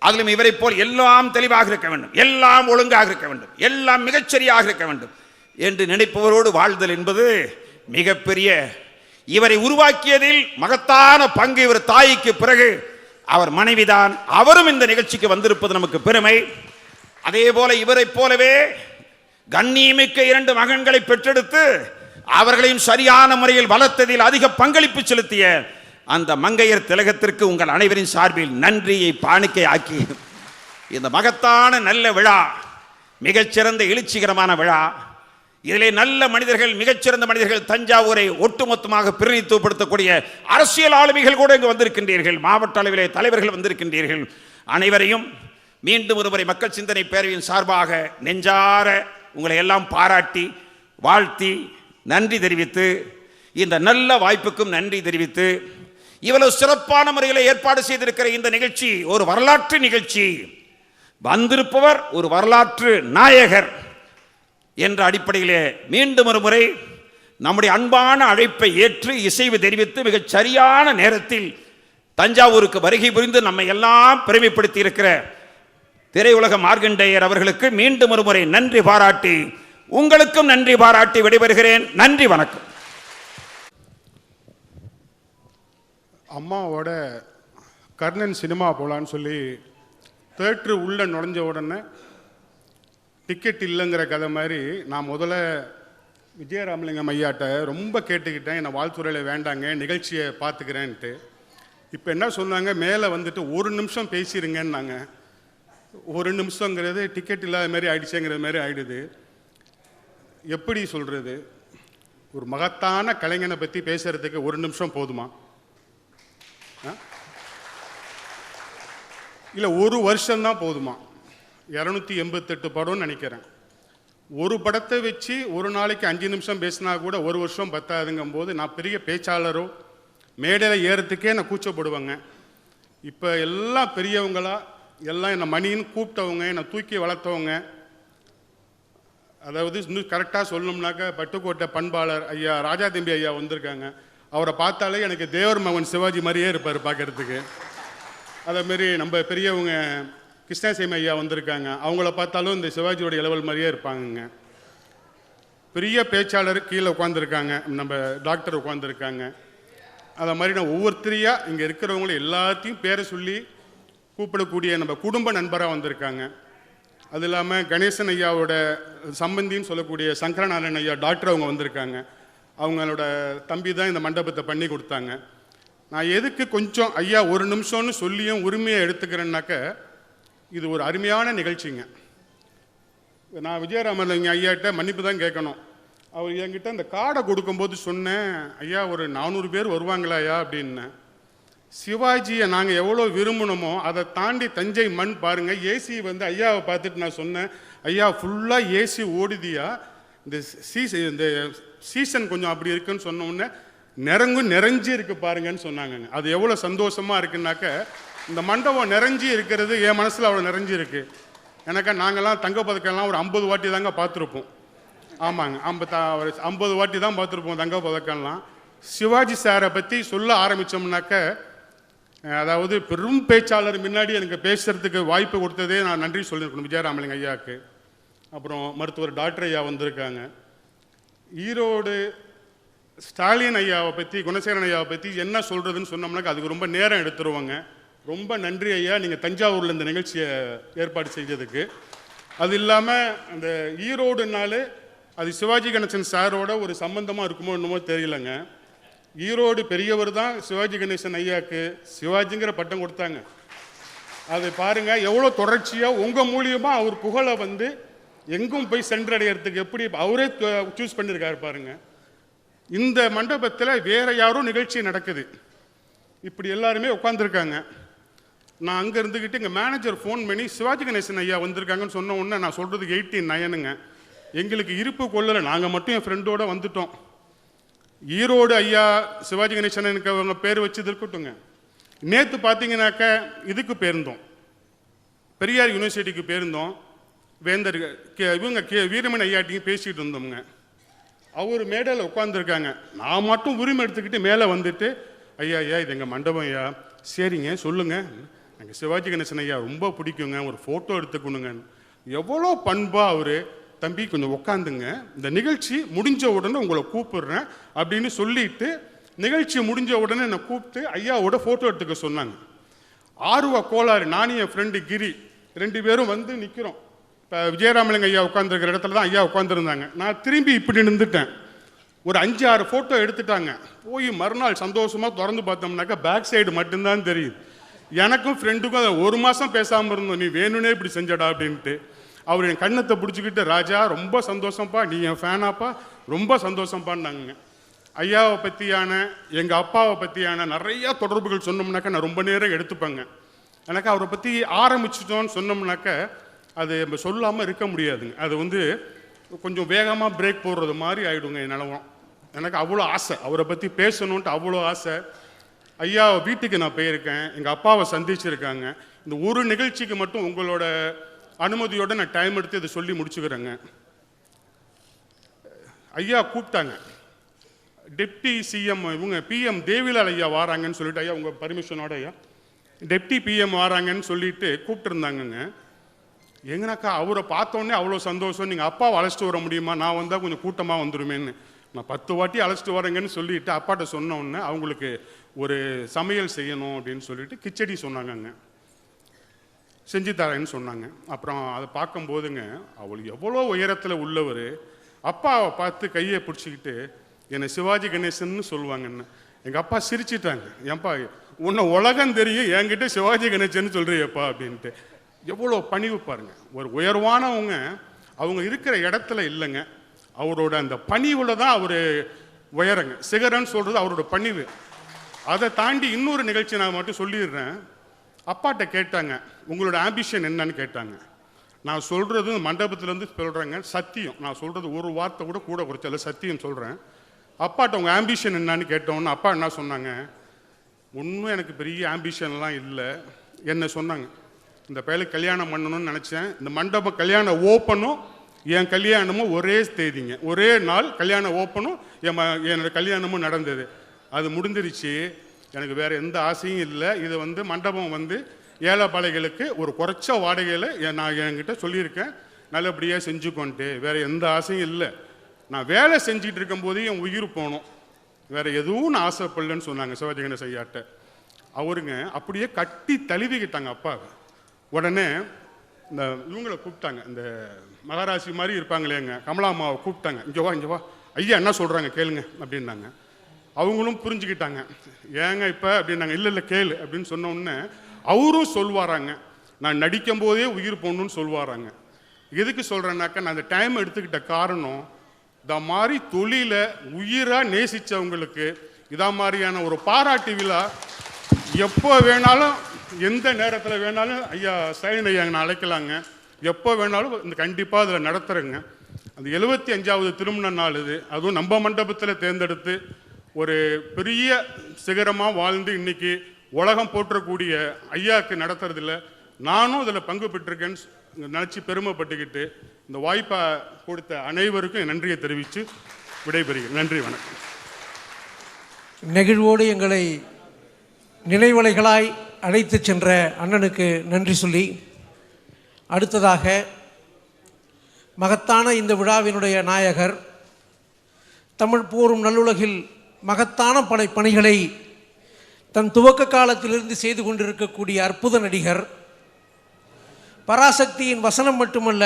அதிலும் இவரை போல் எல்லாம் தெளிவாக இருக்க வேண்டும், எல்லாம் ஒழுங்காக இருக்க வேண்டும், எல்லாம் மிகச்சரியாக இருக்க வேண்டும் என்று நினைப்பவரோடு வாழ்தல் என்பது மிகப்பெரிய, இவரை உருவாக்கியதில் மகத்தான பங்கு இவர் தாய்க்கு பிறகு அவர் மனைவிதான். அவரும் இந்த நிகழ்ச்சிக்கு வந்திருப்பது நமக்கு பெருமை. அதே போல இவரை போலவே கண்ணியமிக்க 2 மகன்களை பெற்றெடுத்து அவர்களையும் சரியான முறையில் வளர்த்ததில் அதிக பங்களிப்பு செலுத்திய அந்த மங்கையர் திலகத்திற்கு உங்கள் அனைவரின் சார்பில் நன்றியை பாணிக்கை ஆக்கி, இந்த மகத்தான நல்ல விழா, மிகச்சிறந்த எழுச்சிகரமான விழா, இதிலே நல்ல மனிதர்கள், மிகச்சிறந்த மனிதர்கள், தஞ்சாவூரை ஒட்டுமொத்தமாக பிரதிநிதித்துவப்படுத்தக்கூடிய அரசியல் ஆளுமைகள் கூட இங்கு வந்திருக்கின்றீர்கள், மாவட்ட அளவிலே தலைவர்கள் வந்திருக்கின்றீர்கள். அனைவரையும் மீண்டும் ஒருமுறை மக்கள் சிந்தனை பேரவையின் சார்பாக நெஞ்சார உங்களை எல்லாம் பாராட்டி வாழ்த்தி நன்றி தெரிவித்து, இந்த நல்ல வாய்ப்புக்கும் நன்றி தெரிவித்து, இவ்வளவு சிறப்பான முறையில் ஏற்பாடு செய்திருக்கிற இந்த நிகழ்ச்சி ஒரு வரலாற்று நிகழ்ச்சி, வந்திருப்பவர் ஒரு வரலாற்று நாயகர் என்ற அடிப்படையிலே மீண்டும் ஒரு முறை நம்முடைய அன்பான அழைப்பை ஏற்று இசைவு தெரிவித்து மிகச் சரியான நேரத்தில் தஞ்சாவூருக்கு வருகை புரிந்து நம்மை எல்லாம் பெருமைப்படுத்தி இருக்கிற திரையுலக மார்க்கண்டேயர் அவர்களுக்கு மீண்டும் ஒரு முறை நன்றி பாராட்டி, உங்களுக்கும் நன்றி பாராட்டி விடைபெறுகிறேன். நன்றி, வணக்கம். அம்மாவோட கர்ணன் சினிமா போகலான்னு சொல்லி தேட்ரு உள்ளே நுழைஞ்ச உடனே டிக்கெட் இல்லைங்கிற கதை மாதிரி நான் முதல்ல விஜயராமலிங்கம் ஐயாட்ட ரொம்ப கேட்டுக்கிட்டேன், என்னை வாழ்த்துறையில் வேண்டாங்க, நிகழ்ச்சியை பார்த்துக்கிறேன்ட்டு. இப்போ என்ன சொன்னாங்க, மேலே வந்துட்டு 1 நிமிஷம் பேசிடுங்கன்னாங்க. 1 நிமிஷங்கிறது டிக்கெட் இல்லாத மாதிரி ஆயிடுச்சுங்கிற மாதிரி ஆயிடுது. எப்படி சொல்கிறது, ஒரு மகத்தான கலைஞனை பற்றி பேசுகிறதுக்கு 1 நிமிஷம் போதுமா? இல்லை 1 வருஷம்தான் போதுமா? 288 படம்னு நினைக்கிறேன். ஒரு படத்தை வச்சு ஒரு நாளைக்கு 5 நிமிஷம் பேசினா கூட 1 வருஷம் பத்தாதுங்கும் போது நான் பெரிய பேச்சாளரோ மேடையில் ஏறத்துக்கே நான் கூச்சப்படுவேங்க. இப்போ எல்லாம் பெரியவங்களா, எல்லாம் என்னை மணின்னு கூப்பிட்டவங்க, என்னை தூக்கி வளர்த்தவங்க. அதாவது இன்னும் கரெக்டாக சொல்லணும்னாக்கா பட்டுக்கோட்டை பண்பாளர் ஐயா ராஜாதம்பி ஐயா வந்திருக்காங்க. அவரை பார்த்தாலே எனக்கு தேவர் மகன் சிவாஜி மாதிரியே இருப்பார் பார்க்கறதுக்கு. அதேமாரி நம்ம பெரியவங்க கிருஷ்ணாசேமி ஐயா வந்திருக்காங்க. அவங்கள பார்த்தாலும் இந்த சிவாஜியோட இளவல் மாதிரியே இருப்பாங்கங்க. பெரிய பேச்சாளர் கீழே உட்காந்துருக்காங்க, நம்ம டாக்டர் உட்காந்துருக்காங்க. அதை மாதிரி நான் ஒவ்வொருத்தரையாக இங்கே இருக்கிறவங்களும் எல்லாத்தையும் பேரை சொல்லி கூப்பிடக்கூடிய நம்ம குடும்ப நண்பராக வந்திருக்காங்க. அது இல்லாமல் கணேசன் ஐயாவோட சம்பந்தின்னு சொல்லக்கூடிய சங்கரநாராயணன் ஐயா டாக்டர் அவங்க வந்திருக்காங்க. அவங்களோட தம்பி தான் இந்த மண்டபத்தை பண்ணி கொடுத்தாங்க. நான் எதுக்கு கொஞ்சம் ஐயா 1 நிமிஷம்னு சொல்லியும் உரிமையை எடுத்துக்கிறேன்னாக்க, இது ஒரு அருமையான நிகழ்ச்சிங்க. நான் விஜயராமலிங்க ஐயாட்ட மன்னிப்பு தான் கேட்கணும். அவர் என்கிட்ட இந்த கார்டை கொடுக்கும்போது சொன்னேன், ஐயா ஒரு 400 பேர் வருவாங்களா ஐயா அப்படின்னேன். சிவாஜியை நாங்கள் எவ்வளோ விரும்பணுமோ அதை தாண்டி தஞ்சை மண் பாருங்கள். ஏசி வந்து ஐயாவை பார்த்துட்டு நான் சொன்னேன், ஐயா ஃபுல்லாக ஏசி ஓடுதியா, இந்த சீசன் கொஞ்சம் அப்படி இருக்குன்னு சொன்ன உடனே நிறைஞ்சு இருக்கு பாருங்கன்னு சொன்னாங்க. அது எவ்வளோ சந்தோஷமாக இருக்குன்னாக்க, இந்த மண்டபம் நிறைஞ்சி இருக்கிறது என் மனசில் அவ்வளோ நிறைஞ்சி இருக்கு. எனக்கா நாங்கள்லாம் தங்கப்பதக்கம்லாம் ஒரு 50 வாட்டி தாங்க பார்த்துருப்போம். ஆமாங்க, 50 வாட்டி தான் பார்த்துருப்போம் தங்கப்பதக்கம்லாம். சிவாஜி சாரை பற்றி சொல்ல ஆரம்பித்தோம்னாக்க, அதாவது பெரும் பேச்சாளர் முன்னாடி எனக்கு பேசுகிறதுக்கு வாய்ப்பு கொடுத்ததே நான் நன்றி சொல்லியிருக்கணும் விஜயராமலிங்க ஐயாவுக்கு. அப்புறம் மருத்துவர் டாக்டர் ஐயா வந்திருக்காங்க. ஈரோடு ஸ்டாலின் ஐயாவை பற்றி, குணசேகரன் ஐயாவை பற்றி என்ன சொல்கிறதுன்னு சொன்னோம்னாக்க அதுக்கு ரொம்ப நேரம் எடுத்துருவாங்க. ரொம்ப நன்றி ஐயா, நீங்கள் தஞ்சாவூரில் இந்த நிகழ்ச்சியை ஏற்பாடு செஞ்சதுக்கு. அது இல்லாமல் அந்த ஈரோடுனாலே அது சிவாஜி கணேசன் சாரோட ஒரு சம்பந்தமாக இருக்குமோ என்னமோ தெரியலங்க. ஈரோடு பெரியவர் தான் சிவாஜி கணேசன் ஐயாவுக்கு சிவாஜிங்கிற பட்டம் கொடுத்தாங்க. அதை பாருங்கள், எவ்வளோ தொடர்ச்சியாக உங்கள் மூலியமாக அவர் புகழை வந்து எங்கும் போய் சென்றடைகிறதுக்கு எப்படி அவரே சூஸ் பண்ணியிருக்காரு பாருங்க. இந்த மண்டபத்தில் வேற யாரும் நிகழ்ச்சி நடக்குது, இப்படி எல்லாருமே உட்காந்துருக்காங்க. நான் அங்கே இருந்துக்கிட்டு எங்கள் மேனேஜர் ஃபோன் பண்ணி சிவாஜி கணேசன் ஐயா வந்திருக்காங்கன்னு சொன்ன உடனே நான் சொல்கிறதுக்கு 89 எங்களுக்கு இருப்பு கொள்ளலை. நாங்கள் மட்டும் என் ஃப்ரெண்டோடு வந்துட்டோம். ஈரோடு ஐயா சிவாஜி கணேசனுக்கு அவங்க பேர் வச்சது இருக்கட்டுங்க. நேற்று பார்த்தீங்கன்னாக்க இதுக்கு போயிருந்தோம், பெரியார் யூனிவர்சிட்டிக்கு போயிருந்தோம். வேந்தர் இவங்க வீரமணி ஐயாட்டியும் பேசிகிட்டு இருந்தோம்ங்க. அவர் மேடையில் உட்காந்துருக்காங்க. நான் மட்டும் உரிமை எடுத்துக்கிட்டு மேலே வந்துட்டு, ஐயா ஐயா இது எங்கள் மண்டபம் ஐயா. சரிங்க சொல்லுங்கள், எனக்கு சிவாஜி கணேசன் ஐயா ரொம்ப பிடிக்குங்க, ஒரு ஃபோட்டோ எடுத்துக்கணுங்க. எவ்வளோ பண்பா அவர், தம்பி கொஞ்சம் உட்காந்துங்க, இந்த நிகழ்ச்சி முடிஞ்ச உடனே உங்களை கூப்பிடுறேன் அப்படின்னு சொல்லிட்டு நிகழ்ச்சி முடிஞ்ச உடனே என்னை கூப்பிட்டு ஐயாவோட ஃபோட்டோ எடுத்துக்க சொன்னாங்க. ஆர்வ கோளாறு நானும் என் ஃப்ரெண்டு கிரி 2 பேரும் வந்து நிற்கிறோம். இப்போ விஜயராமலிங்க ஐயா உட்காந்துருக்கிற இடத்துல தான் ஐயா உட்காந்துருந்தாங்க. நான் திரும்பி இப்படி நின்றுட்டேன். ஒரு 5-6 ஃபோட்டோ எடுத்துட்டாங்க. போய் மறுநாள் சந்தோஷமாக திறந்து பார்த்தோம்னாக்கா பேக் சைடு மட்டும்தான் தெரியுது. எனக்கும் ஃப்ரெண்டுக்கும் அதை 1 மாதம் பேசாமல் இருந்தோம், நீ வேணும்னே இப்படி செஞ்சடா அப்படின்ட்டு. அவர் என் கண்ணத்தை பிடிச்சிக்கிட்டு, ராஜா ரொம்ப சந்தோஷம்ப்பா, நீ என் ஃபேனாப்பா, ரொம்ப சந்தோஷம்ப்பான்னாங்க. ஐயாவை பற்றியான எங்கள் அப்பாவை பற்றியான நிறையா தொடர்புகள் சொன்னோம்னாக்கா நான் ரொம்ப நேரம் எடுத்துப்பேங்க. எனக்கு அவரை பற்றி ஆரம்பிச்சிட்டோன்னு சொன்னோம்னாக்க அது நம்ம சொல்லாமல் இருக்க முடியாதுங்க. அது வந்து கொஞ்சம் வேகமாக பிரேக் போடுறது மாதிரி ஆகிடுங்க என் நிலவரம். எனக்கு அவ்வளோ ஆசை, அவரை பற்றி பேசணுன்ட்டு அவ்வளோ ஆசை. ஐயா வீட்டுக்கு நான் போயிருக்கேன், எங்கள் அப்பாவை சந்திச்சிருக்காங்க. இந்த ஒரு நிகழ்ச்சிக்கு மட்டும் உங்களோட அனுமதியோடு நான் டைம் எடுத்து இதை சொல்லி முடிச்சுக்கிறேங்க. ஐயா கூப்பிட்டாங்க, டெப்டி சிஎம் இவங்க பிஎம் தேவிலால் ஐயா வாராங்கன்னு சொல்லிட்டு, ஐயா உங்கள் பர்மிஷனோட ஐயா டெப்டி பிஎம் வாராங்கன்னு சொல்லிட்டு கூப்பிட்டுருந்தாங்கங்க. எங்கனாக்கா அவரை பார்த்தோன்னே அவ்வளோ சந்தோஷம், நீங்கள் அப்பாவை அழைச்சிட்டு வர முடியுமா, நான் வந்தால் கொஞ்சம் கூட்டமாக வந்துடுமேன்னு. நான் 10 வாட்டி அழைச்சிட்டு வரேங்கன்னு சொல்லிட்டு அப்பாட்ட சொன்ன உடனே அவங்களுக்கு ஒரு சமையல் செய்யணும் அப்படின்னு சொல்லிட்டு கிச்சடி சொன்னாங்கங்க, செஞ்சு தரேன்னு சொன்னாங்க. அப்புறம் அதை பார்க்கும்போதுங்க அவளுக்கு எவ்வளோ உயரத்தில் உள்ளவர் அப்பாவை பார்த்து கையை பிடிச்சிக்கிட்டு என்னை சிவாஜி கணேசன்னு சொல்லுவாங்கன்னு. எங்கள் அப்பா சிரிச்சிட்டாங்க, ஏன்பா உன்னை உலகம் தெரியும் என்கிட்ட சிவாஜி கணேசன்னு சொல்கிறியப்பா அப்படின்ட்டு. எவ்வளோ பணிவு பாருங்க. ஒரு உயர்வானவங்க அவங்க இருக்கிற இடத்துல இல்லைங்க, அவரோட அந்த பணிவில் தான் அவர் உயரங்க. சிகரன்னு சொல்கிறது அவரோட பணிவு. அதை தாண்டி இன்னொரு நிகழ்ச்சி நான் மட்டும் சொல்லிடுறேன். அப்பாட்ட கேட்டாங்க, உங்களோட ஆம்பிஷன் என்னன்னு கேட்டாங்க. நான் சொல்கிறது மண்டபத்திலேருந்து சொல்கிறேங்க, சத்தியம். நான் சொல்கிறது ஒரு வார்த்தை கூட கூட குறைச்சல, சத்தியம் சொல்கிறேன். அப்பாட்ட உங்கள் ஆம்பிஷன் என்னன்னு கேட்டோன்னு அப்பா என்ன சொன்னாங்க, ஒன்றும் எனக்கு பெரிய ஆம்பிஷன்லாம் இல்லை. என்ன சொன்னாங்க, இந்த பையலுக்கு கல்யாணம் பண்ணணும்னு நினச்சேன், இந்த மண்டபம் கல்யாணம் ஓப்பனும் என் கல்யாணமும் ஒரே தேதிங்க, ஒரே நாள் கல்யாணம் ஓப்பனும் என்னோட கல்யாணமும் நடந்தது. அது முடிஞ்சிருச்சு, எனக்கு வேறு எந்த ஆசையும் இல்லை. இது மண்டபம் ஏழைப்பாளைகளுக்கு ஒரு குறைச்ச வாடகையில் நான் என்கிட்ட சொல்லியிருக்கேன், நல்லபடியாக செஞ்சுக்கொண்டு வேறு எந்த ஆசையும் இல்லை. நான் வேலை செஞ்சுட்டு இருக்கும்போதே என் உயிர் போகணும், வேறு எதுவும் நான் ஆசைப்படலன்னு சொன்னாங்க சிவாஜி கணேச ஐயாட்ட. அவருங்க அப்படியே கட்டி தழுவிக்கிட்டாங்க அப்பாவை. உடனே இந்த இவங்களை கூப்பிட்டாங்க, இந்த மகாராசி மாதிரி இருப்பாங்களேங்க கமலா அம்மாவை கூப்பிட்டாங்க, இங்கே வா இங்கே வா, ஐயா என்ன சொல்கிறாங்க கேளுங்க அப்படின்னாங்க. அவங்களும் புரிஞ்சுக்கிட்டாங்க, ஏங்க இப்போ அப்படின்னாங்க. இல்லை இல்லை கேளு அப்படின்னு சொன்ன உடனே அவரும் சொல்வாராங்க, நான் நடிக்கும் போதே உயிர் போடணும்னு சொல்வாராங்க. எதுக்கு சொல்கிறேன்னாக்கா, நான் அந்த டைம் எடுத்துக்கிட்ட காரணம், இதை மாதிரி தொழிலை உயிராக நேசித்தவங்களுக்கு இதா மாதிரியான ஒரு பாராட்டு விழா எப்போ வேணாலும் எந்த நேரத்தில் வேணாலும் ஐயா ஸ்டாலின் ஐயா நான் அழைக்கலாங்க, எப்போ வேணாலும் இந்த கண்டிப்பாக அதில் நடத்துகிறேங்க. அந்த 75வது திருமண நாள் இது, அதுவும் நம்ம மண்டபத்தில் தேர்ந்தெடுத்து ஒரு பெரிய சிகரமாக வாழ்ந்து இன்னைக்கு உலகம் போற்றக்கூடிய ஐயாவுக்கு நடத்துறதில்ல நானும் அதில் பங்கு பெற்றிருக்கேன்னு நினச்சி பெருமைப்பட்டுக்கிட்டு இந்த வாய்ப்பை கொடுத்த அனைவருக்கும் என் நன்றியை தெரிவித்து விடைபெறுகிறேன். நன்றி, வணக்கம். நெகிழ்வோடு எங்களை நினைவலைகளாய் அழைத்து சென்ற அண்ணனுக்கு நன்றி சொல்லி, அடுத்ததாக மகத்தான இந்த விழாவினுடைய நாயகர், தமிழ் போரும் நல்லுலகில் மகத்தான பணிகளை தன் துவக்க காலத்திலிருந்து செய்து கொண்டிருக்கக்கூடிய அற்புத நடிகர், பராசக்தியின் வசனம் மட்டுமல்ல,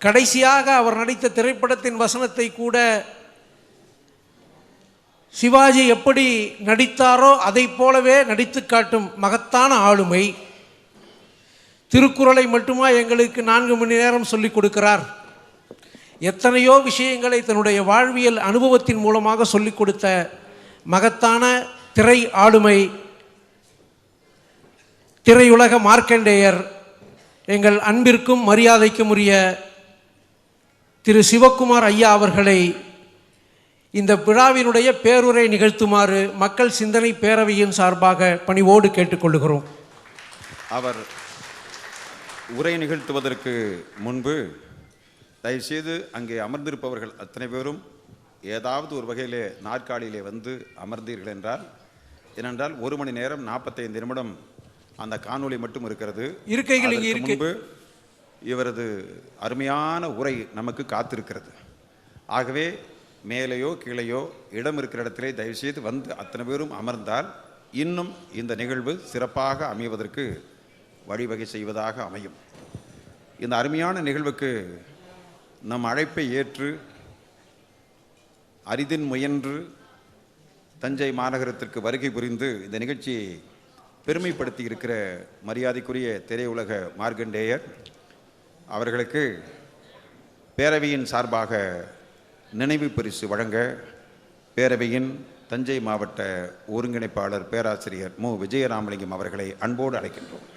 கடைசியாக அவர் நடித்த திரைப்படத்தின் வசனத்தை கூட சிவாஜி எப்படி நடித்தாரோ அதை போலவே நடித்து காட்டும் மகத்தான ஆளுமை. திருக்குறளை மட்டுமா எங்களுக்கு 4 மணி நேரம் சொல்லிக் கொடுக்கிறார், எத்தனையோ விஷயங்களை தன்னுடைய வாழ்வியல் அனுபவத்தின் மூலமாக சொல்லிக் கொடுத்த மகத்தான திரை ஆளுமை, திரையுலக மார்க்கண்டேயர், எங்கள் அன்பிற்கும் மரியாதைக்கும் உரிய திரு சிவக்குமார் ஐயா அவர்களை இந்த விழாவினுடைய பேருரை நிகழ்த்துமாறு மக்கள் சிந்தனை பேரவையின் சார்பாக பணிவோடு கேட்டுக்கொள்கிறோம். அவர் உரை நிகழ்த்துவதற்கு முன்பு தயவுசெய்து அங்கே அமர்ந்திருப்பவர்கள் அத்தனை பேரும் ஏதாவது ஒரு வகையிலே நாற்காலியிலே அமர்ந்தீர்கள் என்றால், ஏனென்றால் 1 மணி நேரம் 45 நிமிடம் அந்த காணொளி மட்டும் இருக்கிறது. இருக்கைகள் இங்கே இருக்கு. முன்பு இவரது அருமையான உரை நமக்கு காத்திருக்கிறது. ஆகவே மேலேயோ கீழேயோ இடம் இருக்கிற இடத்திலே தயவுசெய்து அத்தனை பேரும் அமர்ந்தால் இன்னும் இந்த நிகழ்வு சிறப்பாக அமைவதற்கு வழிவகை செய்வதாக அமையும். இந்த அருமையான நிகழ்வுக்கு நம் அழைப்பை ஏற்று அரிதின் முயன்று தஞ்சை மாநகரத்திற்கு வருகை புரிந்து இந்த நிகழ்ச்சியை பெருமைப்படுத்தி இருக்கிற மரியாதைக்குரிய திரையுலக மார்க்கண்டேயர் அவர்களுக்கு பேரவையின் சார்பாக நினைவு பரிசு வழங்க பேரவையின் தஞ்சை மாவட்ட ஒருங்கிணைப்பாளர் பேராசிரியர் மு. விஜயராமலிங்கம் அவர்களை அன்போடு அழைக்கின்றோம்.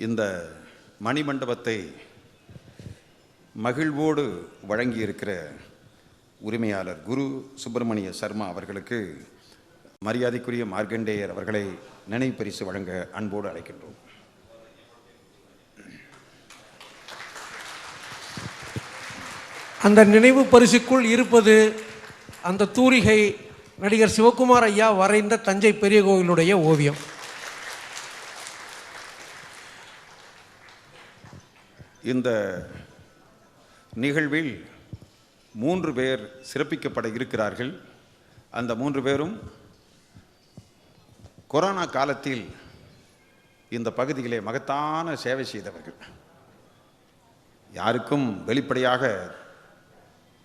இந்த மணிமண்டபத்தை மகிழ்வோடு வழங்கியிருக்கிற உரிமையாளர் குரு சுப்பிரமணிய சர்மா அவர்களுக்கு மரியாதைக்குரிய மார்க்கண்டேயர் அவர்களை நினைவு பரிசு வழங்க அன்போடு அழைக்கின்றோம். அந்த நினைவு பரிசுக்குள் இருப்பது அந்த தூரிகை நடிகர் சிவகுமார் ஐயா வரைந்த தஞ்சை பெரிய கோவிலுடைய ஓவியம். இந்த நிகழ்வில் 3 பேர் சிறப்பிக்கப்பட இருக்கிறார்கள். அந்த 3 பேரும் கொரோனா காலத்தில் இந்த பகுதியிலே மகத்தான சேவை செய்தவர்கள். யாருக்கும் வெளிப்படையாக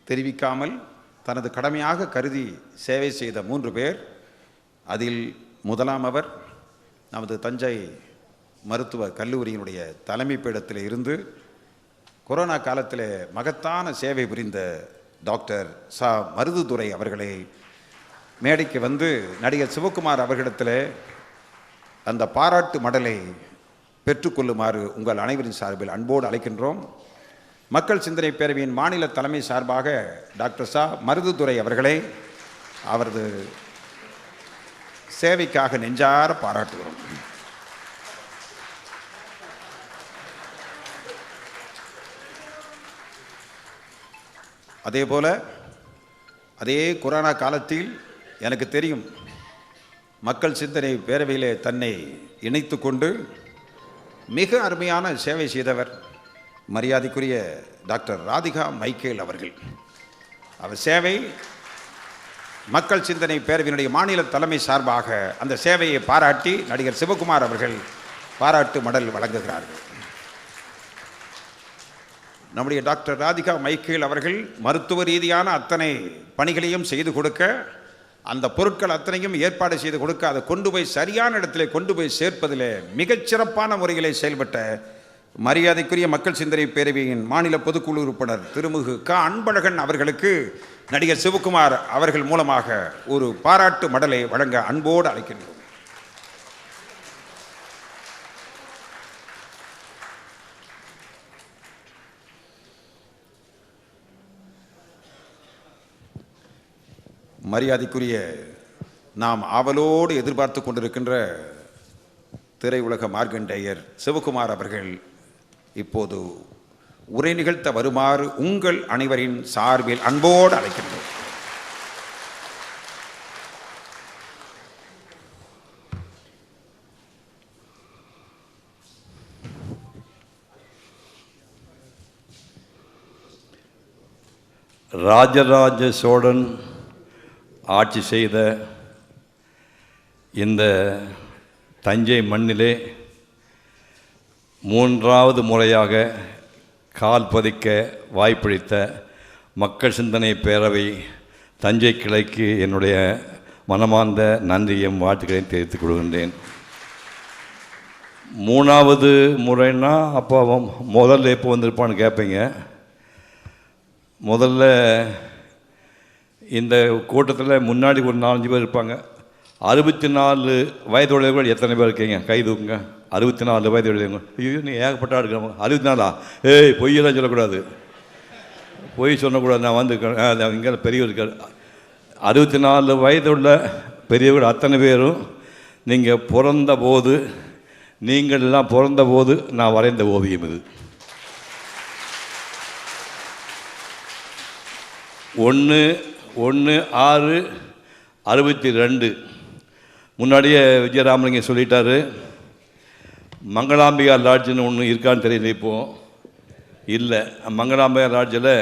தெரிவிக்காமல் தனது கடமையாக கருதி சேவை செய்த 3 பேர். அதில் முதலாமவர் நமது தஞ்சை மருத்துவ கல்லூரியினுடைய தலைமை பீடத்தில் இருந்து கொரோனா காலத்தில் மகத்தான சேவை புரிந்த டாக்டர் ச. மருதுதுரை அவர்களை மேடைக்கு வந்து நடிகர் சிவகுமார் அவர்களிடத்தில் அந்த பாராட்டு மடலை பெற்றுக்கொள்ளுமாறு உங்கள் அனைவரின் சார்பில் அன்போடு அழைக்கின்றோம். மக்கள் சிந்தனை பேரவையின் மாநில தலைமை சார்பாக டாக்டர் ச. மருதுதுரை அவர்களை அவரது சேவைக்காக நெஞ்சார பாராட்டுகிறோம். அதே போல அதே கொரோனா காலத்தில் எனக்கு தெரியும் மக்கள் சிந்தனை பேரவையிலே தன்னை இணைத்து கொண்டு மிக அருமையான சேவை செய்தவர் மரியாதைக்குரிய டாக்டர் ராதிகா மைக்கேல் அவர்கள். அவர் சேவை மக்கள் சிந்தனை பேரவையினுடைய மாநில தலைமை சார்பாக அந்த சேவையை பாராட்டி நடிகர் சிவகுமார் அவர்கள் பாராட்டு மடல் வழங்குகிறார்கள். நம்முடைய டாக்டர் ராதிகா மைக்கேல் அவர்கள் மருத்துவ ரீதியான அத்தனை பணிகளையும் செய்து கொடுக்க, அந்த பொருட்கள் அத்தனையும் ஏற்பாடு செய்து கொடுக்க, அதை கொண்டு போய் சரியான இடத்துல கொண்டு போய் சேர்ப்பதில் மிகச்சிறப்பான முறையிலே செயல்பட்ட மரியாதைக்குரிய மக்கள் சிந்தனை பேரவையின் மாநில பொதுக்குழு உறுப்பினர் திருமிகு க. அன்பழகன் அவர்களுக்கு நடிகர் சிவகுமார் அவர்கள் மூலமாக ஒரு பாராட்டு மடலை வழங்க அன்போடு அழைக்கின்றோம். மரியாதைக்குரிய நாம் ஆவலோடு எதிர்பார்த்து கொண்டிருக்கின்ற திரையுலக மார்க்கண்டேயர் சிவகுமார் அவர்கள் இப்போது உரை நிகழ்த்த வருமாறு உங்கள் அனைவரின் சார்பில் அன்போடு அழைக்கின்றோம். ராஜராஜ சோழன் ஆட்சி செய்த இந்த தஞ்சை மண்ணிலே 3வது முறையாக கால் பதிக்க வாய்ப்பளித்த மக்கள் சிந்தனை பேரவை தஞ்சை கிளைக்கு என்னுடைய மனமார்ந்த நன்றியும் வாழ்த்துக்களையும் தெரிவித்துக் கொள்கின்றேன். 3வது முறைன்னா அப்போ முதல்ல எப்போ வந்திருப்பான்னு கேட்பீங்க. முதல்ல இந்த கூட்டத்தில் முன்னாடி ஒரு 4-5 பேர் இருப்பாங்க. 64 வயதுடையவர்கள் எத்தனை பேர் இருக்கீங்க? கை தூக்குங்க. 64 வயதுடையவங்க. ஐயோ நீ ஏகப்பட்டா இருக்கிறவங்க. 64ஆ? ஏய் பொய்யெல்லாம் சொல்லக்கூடாது, பொய் சொல்லக்கூடாது. நான் வந்து இங்கே பெரியவர் இருக்கார். 64 வயதுள்ள பெரியவர்கள் அத்தனை பேரும் நீங்கள் பிறந்தபோது, நீங்கள்லாம் பிறந்தபோது நான் வரைந்த ஓவியம் இது. 1/6/62 முன்னாடியே விஜயராமலிங்கம் சொல்லிட்டாரு. மங்களாம்பிகா லாட்ஜுன்னு ஒன்று இருக்கான்னு தெரியல. இப்போது இல்லை. மங்களாம்பிகா லாட்ஜில்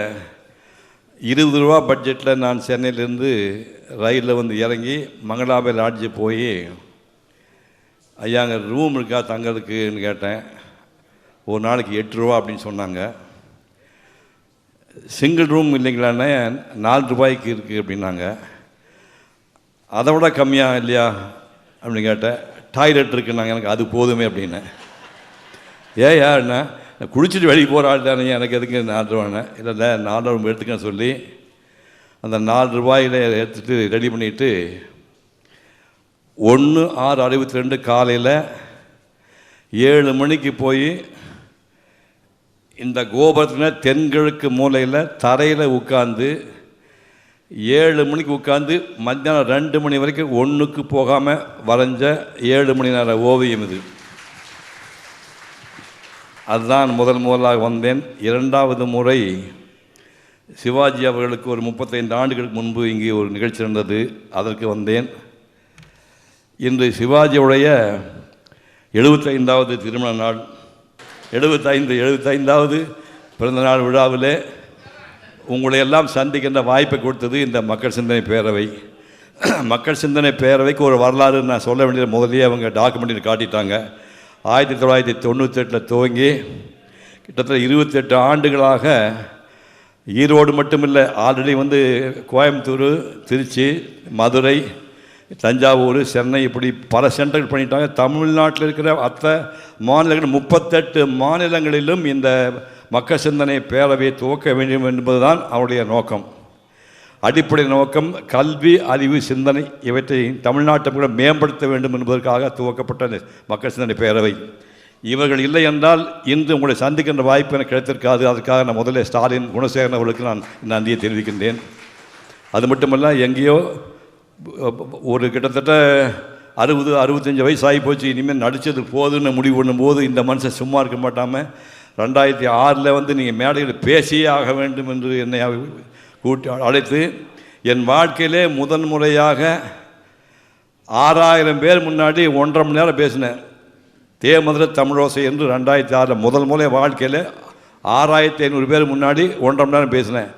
20 ரூபா பட்ஜெட்டில் நான் சென்னையிலேருந்து ரயிலில் வந்து இறங்கி மங்களாம்பிகா லாட்ஜு போய், ஐயா அங்கே ரூம் இருக்கா தங்கிறதுக்குன்னு கேட்டேன். ஒரு நாளைக்கு 8 ரூபா அப்படின்னு சொன்னாங்க. சிங்கிள் ரூம் இல்லைங்களாண்ணே 4 ரூபாய்க்கு இருக்குது அப்படின்னாங்க. அதை விட கம்மியாக இல்லையா அப்படின்னு கேட்டேன். டாய்லெட் இருக்குன்னாங்க. எனக்கு அது போதுமே அப்படின்னேன். ஏயா என்ன குளிச்சுட்டு வெளியே போகிற ஆள் தானே, எனக்கு எதுக்கு 4 ரூபாண்ணே? இல்லை 4 ரூபா எடுத்துக்கன்னு சொல்லி அந்த 4 ரூபாயில் எடுத்துகிட்டு ரெடி பண்ணிவிட்டு 1/6/62 காலையில் 7 மணிக்கு போய் இந்த கோபுரத்தில் தென்கிழக்கு மூலையில் தரையில் உட்காந்து 7 மணிக்கு உட்காந்து மத்தியானம் 2 மணி வரைக்கும் ஒன்றுக்கு போகாமல் வரைஞ்ச 7 மணி நேர ஓவியம் இது. அதுதான் முதலாக வந்தேன். 2வது முறை சிவாஜி அவர்களுக்கு ஒரு 35 ஆண்டுகளுக்கு முன்பு இங்கே ஒரு நிகழ்ச்சி நடந்தது, அதற்கு வந்தேன். இன்று சிவாஜியுடைய 75வது திருமண நாள், 75வது பிறந்தநாள் விழாவிலே உங்களை எல்லாம் சந்திக்கின்ற வாய்ப்பை கொடுத்தது இந்த மக்கள் சிந்தனை பேரவை. மக்கள் சிந்தனை பேரவைக்கு ஒரு வரலாறு நான் சொல்ல வேண்டியது முதலே அவங்க டாக்குமெண்ட்டில் காட்டிட்டாங்க. 1998 துவங்கி கிட்டத்தட்ட 28 ஆண்டுகளாக ஈரோடு மட்டுமில்லை, ஆல்ரெடி கோயம்புத்தூர், திருச்சி, மதுரை, தஞ்சாவூர், சென்னை இப்படி பல சென்டர்கள் பண்ணிட்டாங்க. தமிழ்நாட்டில் இருக்கிற மாநிலங்கள் 38 மாநிலங்களிலும் இந்த மக்கள் சிந்தனை பேரவையை துவக்க வேண்டும் என்பதுதான் அவருடைய நோக்கம். அடிப்படை நோக்கம் கல்வி, அறிவு, சிந்தனை இவற்றை தமிழ்நாட்டை கூட மேம்படுத்த வேண்டும் என்பதற்காக துவக்கப்பட்ட மக்கள் சிந்தனை பேரவை. இவர்கள் இல்லை என்றால் இன்று உங்களை சந்திக்கின்ற வாய்ப்பு எனக்கு கிடைத்திருக்காது. அதற்காக நான் முதல்ல ஸ்டாலின், குணசேகரன் அவர்களுக்கு நான் நன்றியை தெரிவிக்கின்றேன். அது மட்டுமல்ல, எங்கேயோ ஒரு கிட்டத்தட்ட 60-65 வயசு ஆகி போச்சு, இனிமேல் நடித்தது போதுன்னு முடிவு பண்ணும்போது இந்த மனுஷன் சும்மா இருக்க மாட்டாமல் 2006 நீங்கள் மேடையில் பேசியே ஆக வேண்டும் என்று என்னை கூட்டி அழைத்து என் வாழ்க்கையிலே முதன் முறையாக 6000 பேர் முன்னாடி 1.5 மணி நேரம் பேசினேன். தேமதுர தமிழோசை என்று 2006 முதல் முறை வாழ்க்கையில் 6500 பேர் முன்னாடி 1.5 மணி நேரம் பேசினேன்.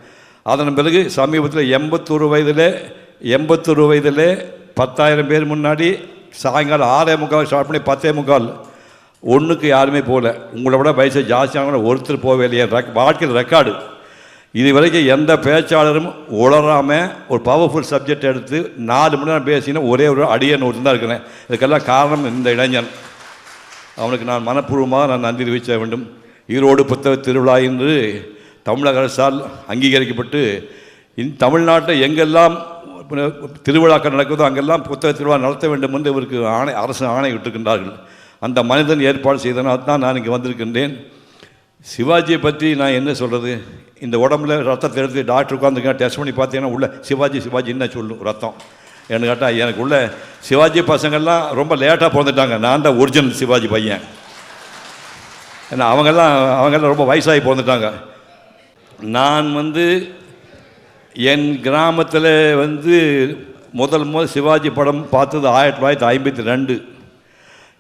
அதன் பிறகு சமீபத்தில் 81 வயதில் 10,000 பேர் முன்னாடி சாயங்காலம் 6:45 ஸ்டார்ட் பண்ணி 10:45 ஒன்றுக்கு யாருமே போகல. உங்களை விட வயசு ஜாஸ்தியான ஒருத்தர் போகவே இல்லையே. வாழ்க்கையில் ரெக்கார்டு. இது வரைக்கும் எந்த பேச்சாளரும் உளராமல் ஒரு பவர்ஃபுல் சப்ஜெக்ட் எடுத்து 4 மணி நேரம் பேசினா ஒரே ஒரு அடியன் ஒருத்தர் தான் இருக்கிறேன். இதுக்கெல்லாம் காரணம் இந்த இளைஞன். அவனுக்கு நான் மனப்பூர்வமாக நான் நன்றி தெரிவிக்க வேண்டும். ஈரோடு புத்தக திருவிழா என்று தமிழக அரசால் அங்கீகரிக்கப்பட்டு தமிழ்நாட்டை எங்கெல்லாம் திருவிழாக்கள் நடக்குதோ அங்கெல்லாம் புத்தக திருவிழா நடத்த வேண்டும் என்று இவருக்கு அரசு ஆணை விட்டிருக்கின்றார்கள். அந்த மனிதன் ஏற்பாடு செய்தனால் தான் நான் இங்கே வந்திருக்கின்றேன். சிவாஜியை பற்றி நான் என்ன சொல்கிறது? இந்த உடம்புல ரத்தத்தை எடுத்து டாக்டர் உட்காந்துருக்கேன், டெஸ்ட் பண்ணி பார்த்தீங்கன்னா உள்ள சிவாஜி என்ன சொல்லும் ரத்தம் என்ன கேட்டால் எனக்கு உள்ள சிவாஜி பசங்கள்லாம் ரொம்ப லேட்டாக பிறந்துட்டாங்க. நான் தான் ஒரிஜினல் சிவாஜி பையன். ஏன்னா அவங்கெல்லாம் ரொம்ப வயசாகி பிறந்துட்டாங்க. நான் என் கிராமத்தில் முதல் சிவாஜி படம் பார்த்தது 1952.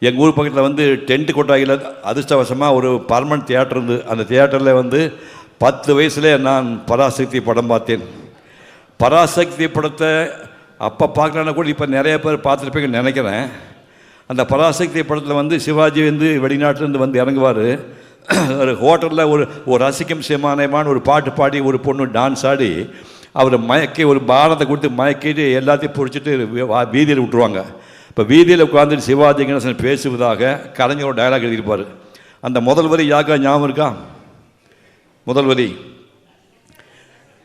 எங்கள் ஊர் பக்கத்தில் டென்ட் கொட்டாயில் அதிர்ஷ்டவசமாக ஒரு பர்மனன்ட் தியேட்டர் இருந்து அந்த தியேட்டரில் 10 வயசுல நான் பராசக்தி படம் பார்த்தேன். பராசக்தி படத்தை அப்போ பார்க்கலன்னா கூட இப்போ நிறைய பேர் பார்த்துருப்பீங்கன்னு நினைக்கிறேன். அந்த பராசக்தி படத்தில் சிவாஜி வெளிநாட்டிலேருந்து இறங்குவார். ஒரு ஹோட்டலில் ஒரு ரசிக்கும் சிமானமான ஒரு பாட்டு பாடி ஒரு பொண்ணு டான்ஸ் ஆடி அவர் மயக்கி ஒரு பாரத்தை கொடுத்து மயக்கிட்டு எல்லாத்தையும் பிடிச்சிட்டு வீதியில் விட்டுருவாங்க. இப்போ வீதியில் உட்காந்துட்டு சிவாஜி கணேசன் பேசுவதாக கலைஞர் டயலாக் எழுதியிருப்பார். அந்த முதல் வரி யாக்கா ஞாபகம் இருக்கா? முதல் வரி,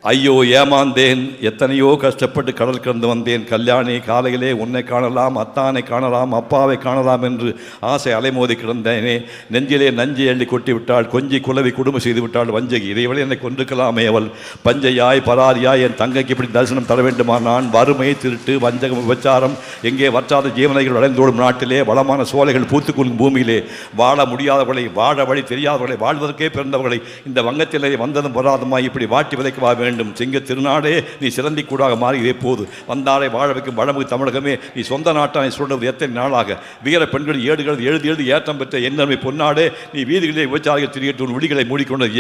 ஐயோ ஏமாந்தேன், எத்தனையோ கஷ்டப்பட்டு கடல் கடந்து வந்தேன், கல்யாணி காலையிலே உன்னை காணலாம், அத்தானை காணலாம், அப்பாவை காணலாம் என்று ஆசை அலைமோதி கிடந்தேனே, நெஞ்சிலே நஞ்சை அள்ளி கொட்டி விட்டாள், கொஞ்சி குலவி குடும்பம் செய்து விட்டாள் வஞ்சகி, இதைவளை என்னை கொண்டிருக்கலாமே அவள் பஞ்சையாய் பராரியாய் என் தங்கைக்கு இப்படி தரிசனம் தர வேண்டுமா நான்? வறுமை, திருட்டு, வஞ்சகம், விபச்சாரம் எங்கே வற்றாத ஜீவனைகள் வளைந்தோடும் நாட்டிலே, வளமான சோலைகள் பூத்துக்கொள்ளும் பூமியிலே, வாழ முடியாதவர்களை, வாழ வழி தெரியாதவர்களை, வாழ்வதற்கே பிறந்தவர்களை இந்த வங்கத்திலே வந்ததும் வராதுமாய் இப்படி வாட்டி விதைக்கவா வேண்டும்? சிங்க திருநாடே நீ சிறந்தி கூடாக மாறி இதே போது வந்தாரை வாழ வைக்கும் வளமுக தமிழகமே நீ சொந்த நாட்டானை சொல்வது எத்தனை நாளாக? வீர பெண்கள் ஏடுகள் எழுதி ஏற்றம் பெற்ற என்னமை பொன்னாடே நீ வீதிகளிலே விபச்சாரிகள் திரிகட்டும் விழிகளை மூடிக்கொண்டது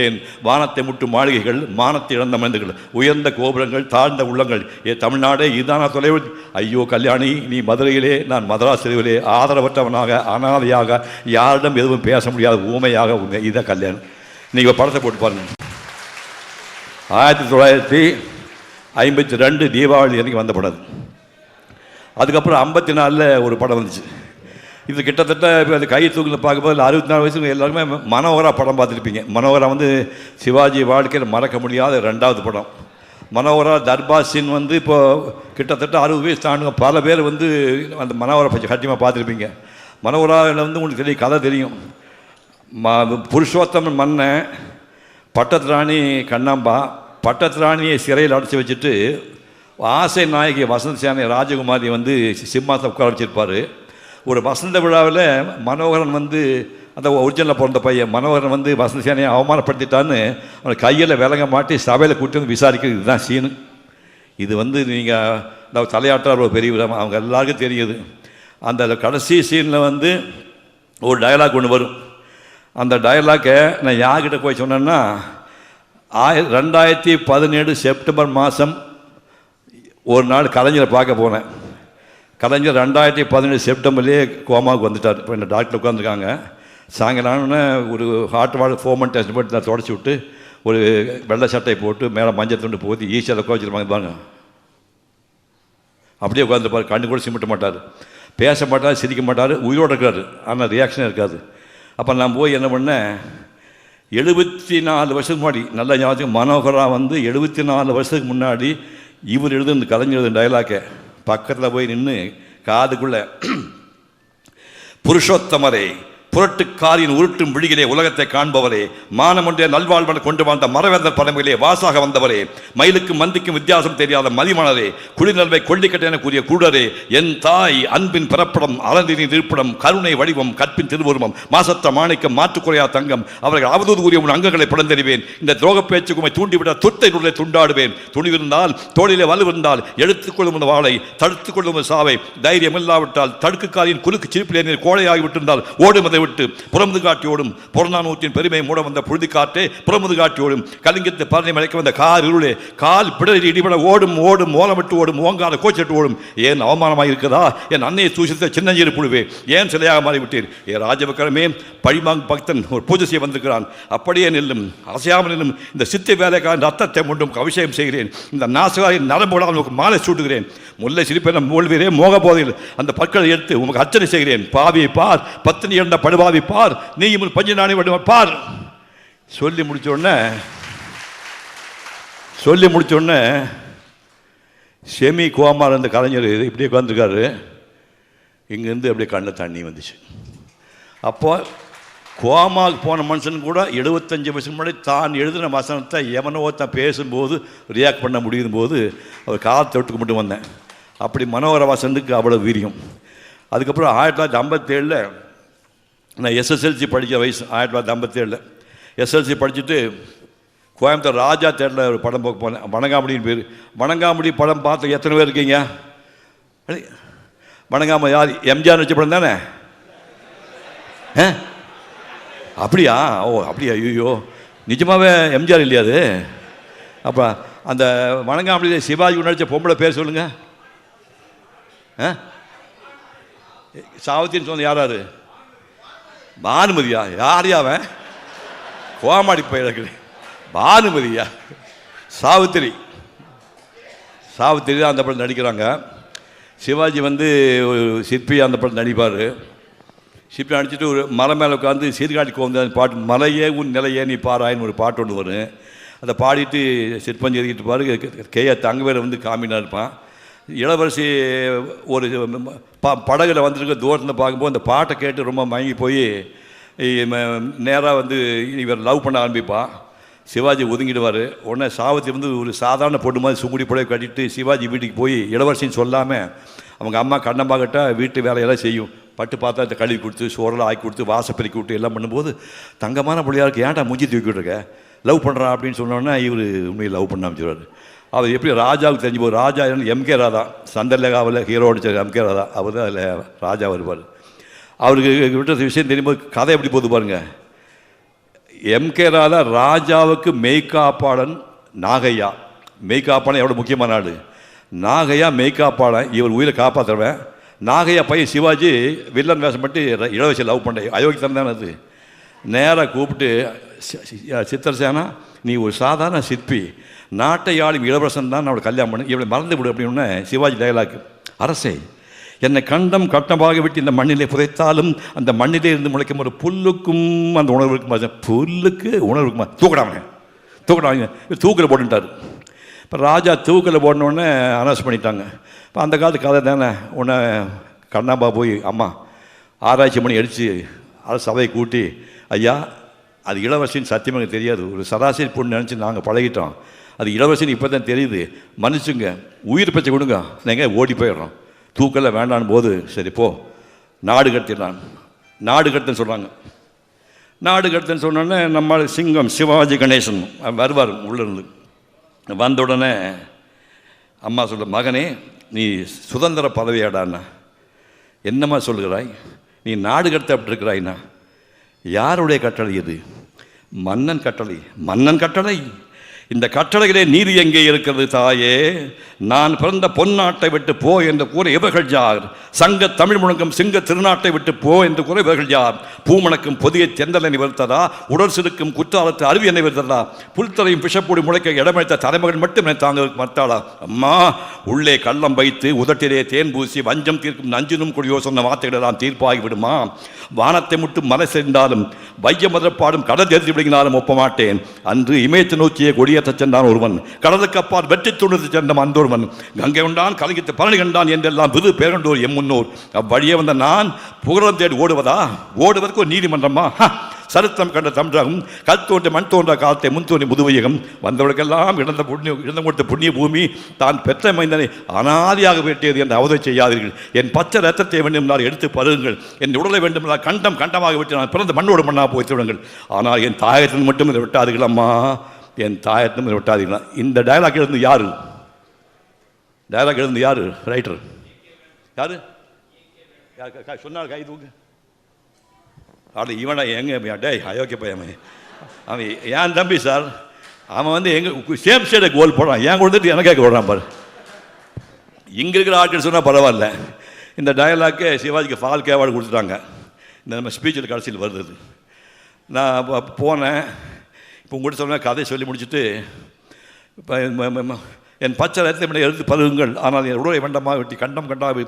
ஏன்? வானத்தை முட்டும் மாளிகைகள், மானத்தை இழந்த மனிதர்கள், உயர்ந்த கோபுரங்கள், தாழ்ந்த உள்ளங்கள், தமிழ்நாடே இதுதானா தொலைவு? ஐயோ கல்யாணி நீ மதுரையிலே, நான் மதராஸ் தெருவிலே ஆதரவற்றவனாக அனாதையாக யாரிடம் எதுவும் பேச முடியாத ஊமையாக இதான் கல்யாணம். நீங்கள் படத்தை போட்டு பாருங்கள். 1952 தீபாவளி அன்றைக்கி வந்த படம். அதுக்கப்புறம் 54 ஒரு படம் வந்துச்சு. இது கிட்டத்தட்ட அது கை தூக்கில் பார்க்கும்போது 64 வயசுக்கு எல்லாருமே மனோகரா படம் பார்த்துருப்பீங்க. மனோகரா சிவாஜி வாழ்க்கையில் மறக்க முடியாத 2வது படம். மனோகரா தர்பாசின் இப்போது கிட்டத்தட்ட 60 வயசு தாண்டுங்க. பல பேர் அந்த மனோகரா பற்றி கட்டியமாக பார்த்துருப்பீங்க. மனோகராவில் வந்து உங்களுக்கு தெரியும், கதை தெரியும். புருஷோத்தமன் மன்னன் பட்டத்து ராணி கண்ணாம்பா, பட்டத்து ராணியை சிறையில் அடைச்சி வச்சுட்டு ஆசை நாயகி வசந்த சேனை ராஜகுமாரி வந்து சிம்மாசனம் உட்கார வச்சிருப்பார். ஒரு வசந்த விழாவில் மனோகரன் வந்து அந்த ஒரிஜினலில் பிறந்த பையன் மனோகரன் வந்து வசந்த சேனையை அவமானப்படுத்திட்டான்னு அவனை கையில் விலங்க மாட்டி சபையில் கூட்டி வந்து விசாரிக்கிறது. இதுதான் சீனு. இது வந்து நீங்கள் தலையாட்டார் ஒரு பெரிய விதமாக அவங்க எல்லாருக்கும் தெரியுது. அந்த கடைசி சீனில் வந்து ஒரு டயலாக் ஒன்று வரும். அந்த டயலாக்கை நான் யார்கிட்ட போய் சொன்னேன்னா 2017 செப்டம்பர் மாதம் ஒரு நாள் கலைஞரை பார்க்க போனேன். கலைஞர் 2017 செப்டம்பர்லேயே கோமாவுக்கு வந்துட்டார். இப்போ இந்த டாக்டர் உட்காந்துருக்காங்க. சாயங்காலம் ஒரு ஹார்ட் வாட்டர் ஃபோமன் டெஸ்ட் போட்டு நான் தொடச்சி விட்டு ஒரு வெள்ளை சட்டை போட்டு மேலே மஞ்சள் துண்டு போத்தி ஈஸியாக உட்காந்துருப்பாங்க பாருங்க. அப்படியே உட்காந்துருப்பார். கண்ணு கூட சிமிட்ட மாட்டார், பேச மாட்டார், சிரிக்க மாட்டார், உயிரோடு இருக்கார். ஆனால் ரியாக்ஷன் இருக்காது. அப்போ நான் போய் என்ன பண்ணேன், 74 வருஷத்துக்கு முன்னாடி நல்ல ஞாபகம், மனோகரா வந்து 74 வருஷத்துக்கு முன்னாடி இவர் எழுதுன கலைஞர் எழுதுன டயலாக்கை பக்கத்தில் போய் நின்று காதுக்குள்ளே, புருஷோத்தமரே, புரட்டுக்காரின் உருட்டும் விழிகளே, உலகத்தை காண்பவரே, மானமொன்றே நல்வாழ்வனை கொண்டு வாழ்ந்த மரவேந்தர் பரம்பிலே வாசாக வந்தவரே, மயிலுக்கும் மந்திக்கும் வித்தியாசம் தெரியாத மதிமணரே, குளிர்நல்வை கொள்ளிக்கட்டை என கூறிய கூடரே, என் தாய் அன்பின் பிறப்பிடம், அறந்தின் இருப்பிடம், கருணை வடிவம், கற்பின் திருவுருவம், மாசத்த மாணிக்கம், மாற்றுக்குறையா தங்கம், அவர்கள் அவதூறு கூறிய உன் அங்கங்களை பிளந்தறிவேன். இந்த துரோக பேச்சுக்குமை தூண்டிவிட துத்தை நுள்ளே துண்டாடுவேன். துணிவிருந்தால் தோளிலே வலுவிருந்தால் எடுத்துக்கொள்ளும் வாளை, தடுத்துக்கொள்ளும் சாவை, தைரியம் இல்லாவிட்டால் தடுக்குக்காரின் குலுக்கு சிரிப்பிலே நீர் கோழையாகிவிட்டிருந்தால் ஓடும் விட்டு புறமுது காட்டியோடும், புறநானூற்றின் பெருமை மூட வந்த புழுதி காற்றே புறமுது காட்டியோடும், கலிங்கத்தை பரணி மலைக்க வந்த கார் இருளே, கால் பிடரி இடிபட ஓடும் ஓடும், ஓலமிட்டு ஓடும், ஓங்கால கோச்சட்டு ஓடும். ஏன் அவமானமாக இருக்குதா என் அன்னையை சூசித்த சின்னஞ்சீறு புழுவே, ஏன் சிலையாக மாறிவிட்டீர்? ஏ ராஜபக்கரமே, பழிமாங் பக்தன் ஒரு பூஜை செய்ய வந்திருக்கிறான், அப்படியே நில்லும், அசையாமல் நில்லும். இந்த சித்தை வேலைக்காரன் ரத்தத்தை முண்டும் அபிஷேகம் செய்கிறேன். இந்த நாசகாரின் நரம்புகளால் உங்களுக்கு மாலை சூட்டுகிறேன். முல்லை சிரிப்பென மூழ்வீரே மோக போதையில் அந்த பற்களை எடுத்து உங்களுக்கு அர்ச்சனை செய்கிறேன். பாவியை பார், பத்தினி என்ற படுபாவி பார், நீயும் பஞ்ச நாணி பார். சொல்லி முடிச்சோடனே செமி கோமார் அந்த கலைஞர் இப்படியே உட்காந்துருக்காரு. இங்கேருந்து அப்படியே கண்ணில் தண்ணி வந்துச்சு. அப்போ கோமாவுக்கு போன மனுஷன் கூட 75 வருஷம் முன்னாடி தான் எழுதின வசனத்தை எவனோ தான் பேசும்போது ரியாக்ட் பண்ண முடியும் போது அவர் காலத்தை தொட்டுக்கு மட்டும் வந்தேன். அப்படி மனோகர வாசனுக்கு அவ்வளோ வீரியம். அதுக்கப்புறம் 1957 நான் எஸ்எஸ்எல்சி படித்த வயசு. 1957 எஸ்எல்சி படிச்சுட்டு கோயம்புத்தூர் ராஜா தேட்டரில் ஒரு படம் பார்க்க போனேன். வணங்காமுடின்னு பேர். வணங்காமுடி படம் பார்த்து எத்தனை பேர் இருக்கீங்க? வணங்காம யார்? எம்ஜிஆர் வச்ச படம் தானே? அப்படியா? ஓ அப்படியா? ஐயோ, நிஜமாகவே எம்ஜிஆர் இல்லையா அது? அப்போ அந்த வணங்காமுடியில் சிவாஜி நடித்த பொம்பளை பேர் சொல்லுங்க. சாவித்தின்னு சொன்ன யாராரு? பானுமதியா? யாரையா அவன்? கோமாடி போயிருக்கு. பானுமதியா? சாவித்திரி தான் அந்த படம் நடிக்கிறாங்க. சிவாஜி வந்து ஒரு சிற்பி அந்த படம் நடிப்பார். சிற்பி நடிச்சுட்டு ஒரு மலை மேலே உட்காந்து சீர்காழிக்கு வந்து அந்த பாட்டு, மலையே உன் நிலையே நீ பாராயின்னு ஒரு பாட்டு ஒன்று வரும். அதை பாடிட்டு சிற்பம் எழுதிட்டு பாரு. கேஏ தங்கவேலை வந்து காமினா இருப்பான். இளவரசி ஒரு படகுல வந்துருக்க தூரத்தில் பார்க்கும்போது அந்த பாட்டை கேட்டு ரொம்ப மயங்கி போய் நேராக வந்து இவர் லவ் பண்ண ஆரம்பிப்பான். சிவாஜி ஒதுங்கிடுவார். உடனே சாவித்திரி வந்து ஒரு சாதாரண பொண்ணு மாதிரி சுங்குடி புடவை கட்டிட்டு சிவாஜி வீட்டுக்கு போய் இளவரசின்னு சொல்லாமல் அவங்க அம்மா கண்ணம்மா கிட்ட வீட்டு வேலையெல்லாம் செய்யும். பட்டு பார்த்தா இந்த கழுவி கொடுத்து சோறெல்லாம் ஆக்கி கொடுத்து வாசப்பெருக்கி விட்டு எல்லாம் பண்ணும்போது தங்கமான பிள்ளையாருக்கு ஏன்டா மூஞ்சி தூக்கி விட்ருக்க, லவ் பண்ணுறான் அப்படின்னு சொன்னோன்னா இவர் உண்மையை லவ் பண்ண அமைச்சிடுவார். அவர் எப்படி ராஜாவுக்கு தெரிஞ்சு போய், ராஜா எம்கே ராதா, சந்தர்லேகாவில் ஹீரோ அடித்த எம்கே ராதா, அவர் தான் அதில் ராஜா வருவார். அவருக்கு விட்ட விஷயம் தெரியும்போது கதை எப்படி போகுது பாருங்கள். எம்கே ராதா ராஜாவுக்கு மெய்காப்பாளன் நாகையா. மெய்காப்பாளன் எவ்வளோ முக்கியமான ஆள். நாகையா மெய்காப்பாளன், இவர் உயிரை காப்பாற்றுறவன். நாகையா பையன் சிவாஜி வில்லன் வேஷம் பட்டு இளவரசி லவ் பண்ண அயோக்கியம் தானே அது. நேராக கூப்பிட்டு, சித்திரசேனா நீ ஒரு சாதாரண சிற்பி, நாட்டை ஆளும் இளவரசன் தான் அவளை கல்யாணம் பண்ணு, இவளை மறந்து விடு அப்படின்னு சிவாஜி டயலாக். அரசே, என்னை கண்டம் கட்டமாக விட்டு இந்த மண்ணிலே புதைத்தாலும் அந்த மண்ணிலே இருந்து முளைக்கும் ஒரு புல்லுக்கும் அந்த உணர்வுக்கும், புல்லுக்கு உணர்வுக்குமா, தூக்கிடாங்க தூக்கில் போட்டுட்டார். இப்போ ராஜா தூக்கில் போடணுன்னே அனௌன்ஸ் பண்ணிட்டாங்க. இப்போ அந்த காலத்து கதை தானே. உடனே கண்ணாம்பா போய், அம்மா ஆராய்ச்சி பண்ணி அடித்து அரசு சபையை கூட்டி, ஐயா அது இளவரசின்னு சத்தியமாக எனக்கு தெரியாது, ஒரு சராசரி பொண்ணு நினச்சி நாங்கள் பழகிட்டோம், அது இளவரசின்னு இப்போ தான் தெரியுது, மன்னிச்சுங்க, உயிர் பச்சை கொடுங்க, நாங்கள் ஓடி போயிடுறோம், தூக்கெல்லாம் வேண்டான்னு போது, சரி போ நாடு கடத்திடலாம், நாடு கடத்துன்னு சொல்கிறாங்க. நாடு கடத்துன்னு சொன்னோடனே நம்ம சிங்கம் சிவாஜி கணேசன் வருவார் உள்ளேருந்து. வந்த உடனே அம்மா சொல்ல, மகனே நீ சுதந்திர பதவியாடாண்ணா, என்னம்மா சொல்லுகிறாய், நீ நாடு கடத்தப்பட்டிருக்கிறாய்ண்ணா, யாருடைய கட்டளை இது? மன்னன் கட்டளை. மன்னன் கட்டளை? இந்த கட்டளையிலே நீதி எங்கே இருக்கிறது தாயே? நான் பிறந்த பொன்னாட்டை விட்டு போ என்று கூற இவர்கள் யார்? சங்க தமிழ் முழங்கும் சிங்க திருநாட்டை விட்டு போ என்று கூற இவர்கள் யார்? பூமணக்கும் பொதிய தெந்தலை நிவர்த்ததா, உடல் சிறுக்கும் குற்றாலத்து அருவி என்னை நிவர்த்ததா, புல்தரையும் பிஷப்பூடி முளைக்க இடமளித்த தலைமகன் மட்டும் தாங்க மத்தாளா? அம்மா, உள்ளே கள்ளம் வைத்து உதட்டிலே தேன் பூசி வஞ்சம் தீர்க்கும் நஞ்சினும் குடியோ சொன்ன வார்த்தைகளெல்லாம் தீர்ப்பாகி விடுமா? வானத்தை முட்டும் மலை சென்றாலும் வைய மதப்பாடும் கடல் எதிர்த்து விடுங்கினாலும் ஒப்ப மாட்டேன். அன்று இமயத்தை நோக்கிய கொடியேற்ற சென்றான் ஒருவன், கடலுக்கு அப்பால் வெற்றி துணித்து சென்ற அந்தொருவன், கங்கை கொண்டான் கலங்கித்து பழனி கண்டான் என்றெல்லாம் விரு பேரண்டோர் எம்முன்னோர். அவ்வழியே வந்த நான் புகழம் தேடி ஓடுவதா? ஓடுவதற்கு ஒரு நீதிமன்றமா? சரித்திரம் கண்ட தமிழகம் கல் தோன்ற மண் தோன்ற காலத்தை முன் தோன்றி முதுவையகம் வந்தவர்களுக்கெல்லாம் இடம் கொடுத்த புண்ணிய பூமி தான் பெற்ற மைந்தனை அனாதியாக வெட்டியது என்று அவதை செய்யாதீர்கள். என் பச்சை ரத்தத்தை வேண்டுமென்றால் எடுத்து பருகுங்கள், என் உடலை வேண்டுமென்றால் கண்டமாக வெட்டி நான் பிறந்த மண்ணோடு மண்ணாக போய்த்து விடுங்கள். ஆனால் என் தாயத்தின் மட்டும் இதை விட்டாதீர்கள் அம்மா, என் தாயத்தின் இதை விட்டாதீர்களா? இந்த டயலாக் எழுந்து யாரு? டயலாக் எழுந்து யாரு? ரைட்டர் யாரு? சொன்னார் கை தூக்கு. அது இவனை எங்கே டே அயோக்கிய பையன், அவன் ஏன் தம்பி சார், அவன் வந்து எங்கள் சேம் சைடை கோல் போடுறான், ஏன் கொடுத்துட்டு எனக்கே போடுறான் பாரு. இங்கே இருக்கிற ஆட்கள் சொன்னால் பரவாயில்ல. இந்த டயலாக்கே சிவாஜிக்கு ஃபால்கே அவார்டு கொடுத்துட்டாங்க. இந்த நம்ம ஸ்பீச்சில் கடைசியில் வருது. நான் போனேன், இப்போ உங்கள்கிட்ட சொன்ன கதையை சொல்லி முடிச்சுட்டு, இப்போ என் பச்சை ரத்தத்தை எழுத்து பருகுங்கள், ஆனால் என் உடலை வேண்டமாக வெட்டி கண்டாக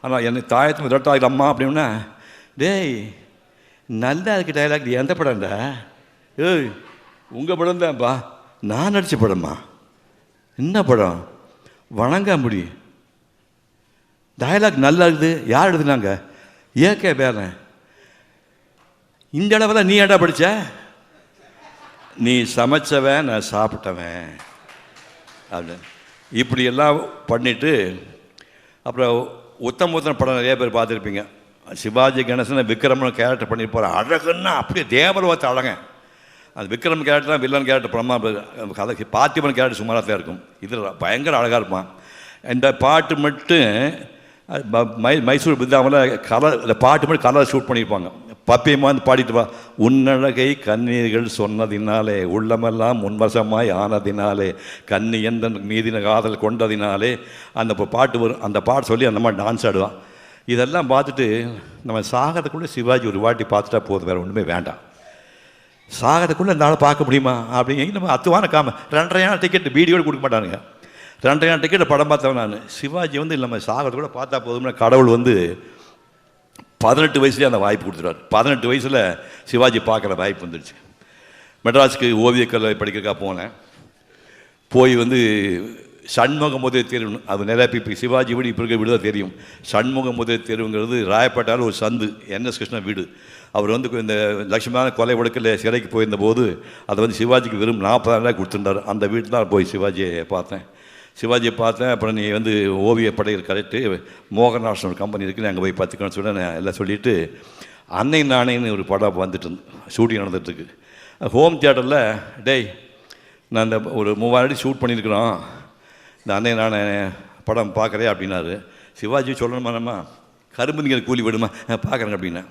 ஆனால் என்னை தாயத்தும் விரட்டாக அம்மா அப்படின்னா, டேய் நல்லா இருக்கு டயலாக், எந்த படம்டா? ஏய் உங்கள் படம் தான்ப்பா. நான் நடித்த படமா? என்ன படம்? வணங்காமுடி. டயலாக் நல்லா இருக்குது. யார் எழுதுனாங்க? ஏகே பேரன். இந்த அளவில் நீ ஏடா படித்த? நீ சமைச்சவன், நான் சாப்பிட்டவன் அப்படின்னு இப்படியெல்லாம் பண்ணிவிட்டு, அப்புறம் உத்தம படம் நிறைய பேர் பார்த்துருப்பீங்க. சிவாஜி கணேசனை விக்ரமன் கேரக்டர் பண்ணியிருப்பார். அழகுன்னா அப்படியே தேவலோகத்தை அழகன். அது விக்ரம் கேரக்டர் வில்லன் கேரக்டர் படமாக கதை. பார்த்திபன் கேரக்டர் சுமாராக தான் இருக்கும். இதில் பயங்கர அழகாக இருப்பான். இந்த பாட்டு மட்டும் மைசூர் பிருந்தாவில் இந்த பாட்டு மட்டும் கலர் ஷூட் பண்ணியிருப்பாங்க. பப்பியமாக வந்து பாடிட்டு வா, உன்னழகை கண்ணீர்கள் சொன்னதினாலே உள்ளமெல்லாம் முன்வசமாய் ஆனதினாலே கண்ணி எந்த மீதின காதல் கொண்டதினாலே அந்த பாட்டு வரும். அந்த பாட்டு சொல்லி அந்த மாதிரி டான்ஸ் ஆடுவான். இதெல்லாம் பார்த்துட்டு நம்ம சாகிறதுக்குள்ளே சிவாஜி ஒரு வாட்டி பார்த்துட்டா போதும், வேறு ஒன்றுமே வேண்டாம். சாகிறதுக்குள்ளே இந்த ஆளை பார்க்க முடியுமா அப்படிங்க நம்ம அத்துவான காம. 2.5 டிக்கெட் வீடியோடு கொடுக்க மாட்டானுங்க. 2.5 டிக்கெட் படம் பார்த்தவன் நான். சிவாஜி வந்து நம்ம சாகிறதுக்குள்ளே பார்த்தா போதும்னா கடவுள் வந்து 18 வயசுலேயே அந்த வாய்ப்பு கொடுத்துருவார். 18 வயசில் சிவாஜி பார்க்குற வாய்ப்பு வந்துடுச்சு. மெட்ராஸுக்கு ஓவியக்கல்வி படிக்கிறதுக்காக போனேன். போய் வந்து சண்முக முதல் தேர்வு, அது நிறையா இப்போ சிவாஜி வீடு இப்போ இருக்க வீடு தான் தெரியும். சண்முக முதல் தேர்வுங்கிறது ராயப்பேட்டால் ஒரு சந்து, NS கிருஷ்ணா வீடு. அவர் வந்து இந்த லட்சுமியான கொலை வழக்கில் சிறைக்கு போயிருந்தபோது அதை வந்து சிவாஜிக்கு வெறும் 40,000 கொடுத்துருந்தார். அந்த வீட்டில் தான் போய் சிவாஜியை பார்த்தேன். அப்புறம் நீ வந்து ஓவிய படையில் கரெக்டு மோகன்ராசன் ஒரு கம்பெனி இருக்குது, அங்கே போய் பார்த்துக்கணும்னு சொல்லி நான் எல்லாம் சொல்லிவிட்டு, அன்னை நாணயன்னு ஒரு படம் வந்துட்டு ஷூட்டிங் நடந்துகிட்ருக்கு. ஹோம் தியேட்டரில் டேய் நான் இந்த ஒரு 3000 அடி ஷூட் பண்ணியிருக்கிறோம், இந்த அன்னை நாணய படம் பார்க்குறேன் அப்படின்னாரு. சிவாஜி சொல்லணுமா, நம்ம கரும்பு நீங்கள் கூலி விடுமா பார்க்குறேங்க அப்படின்னா.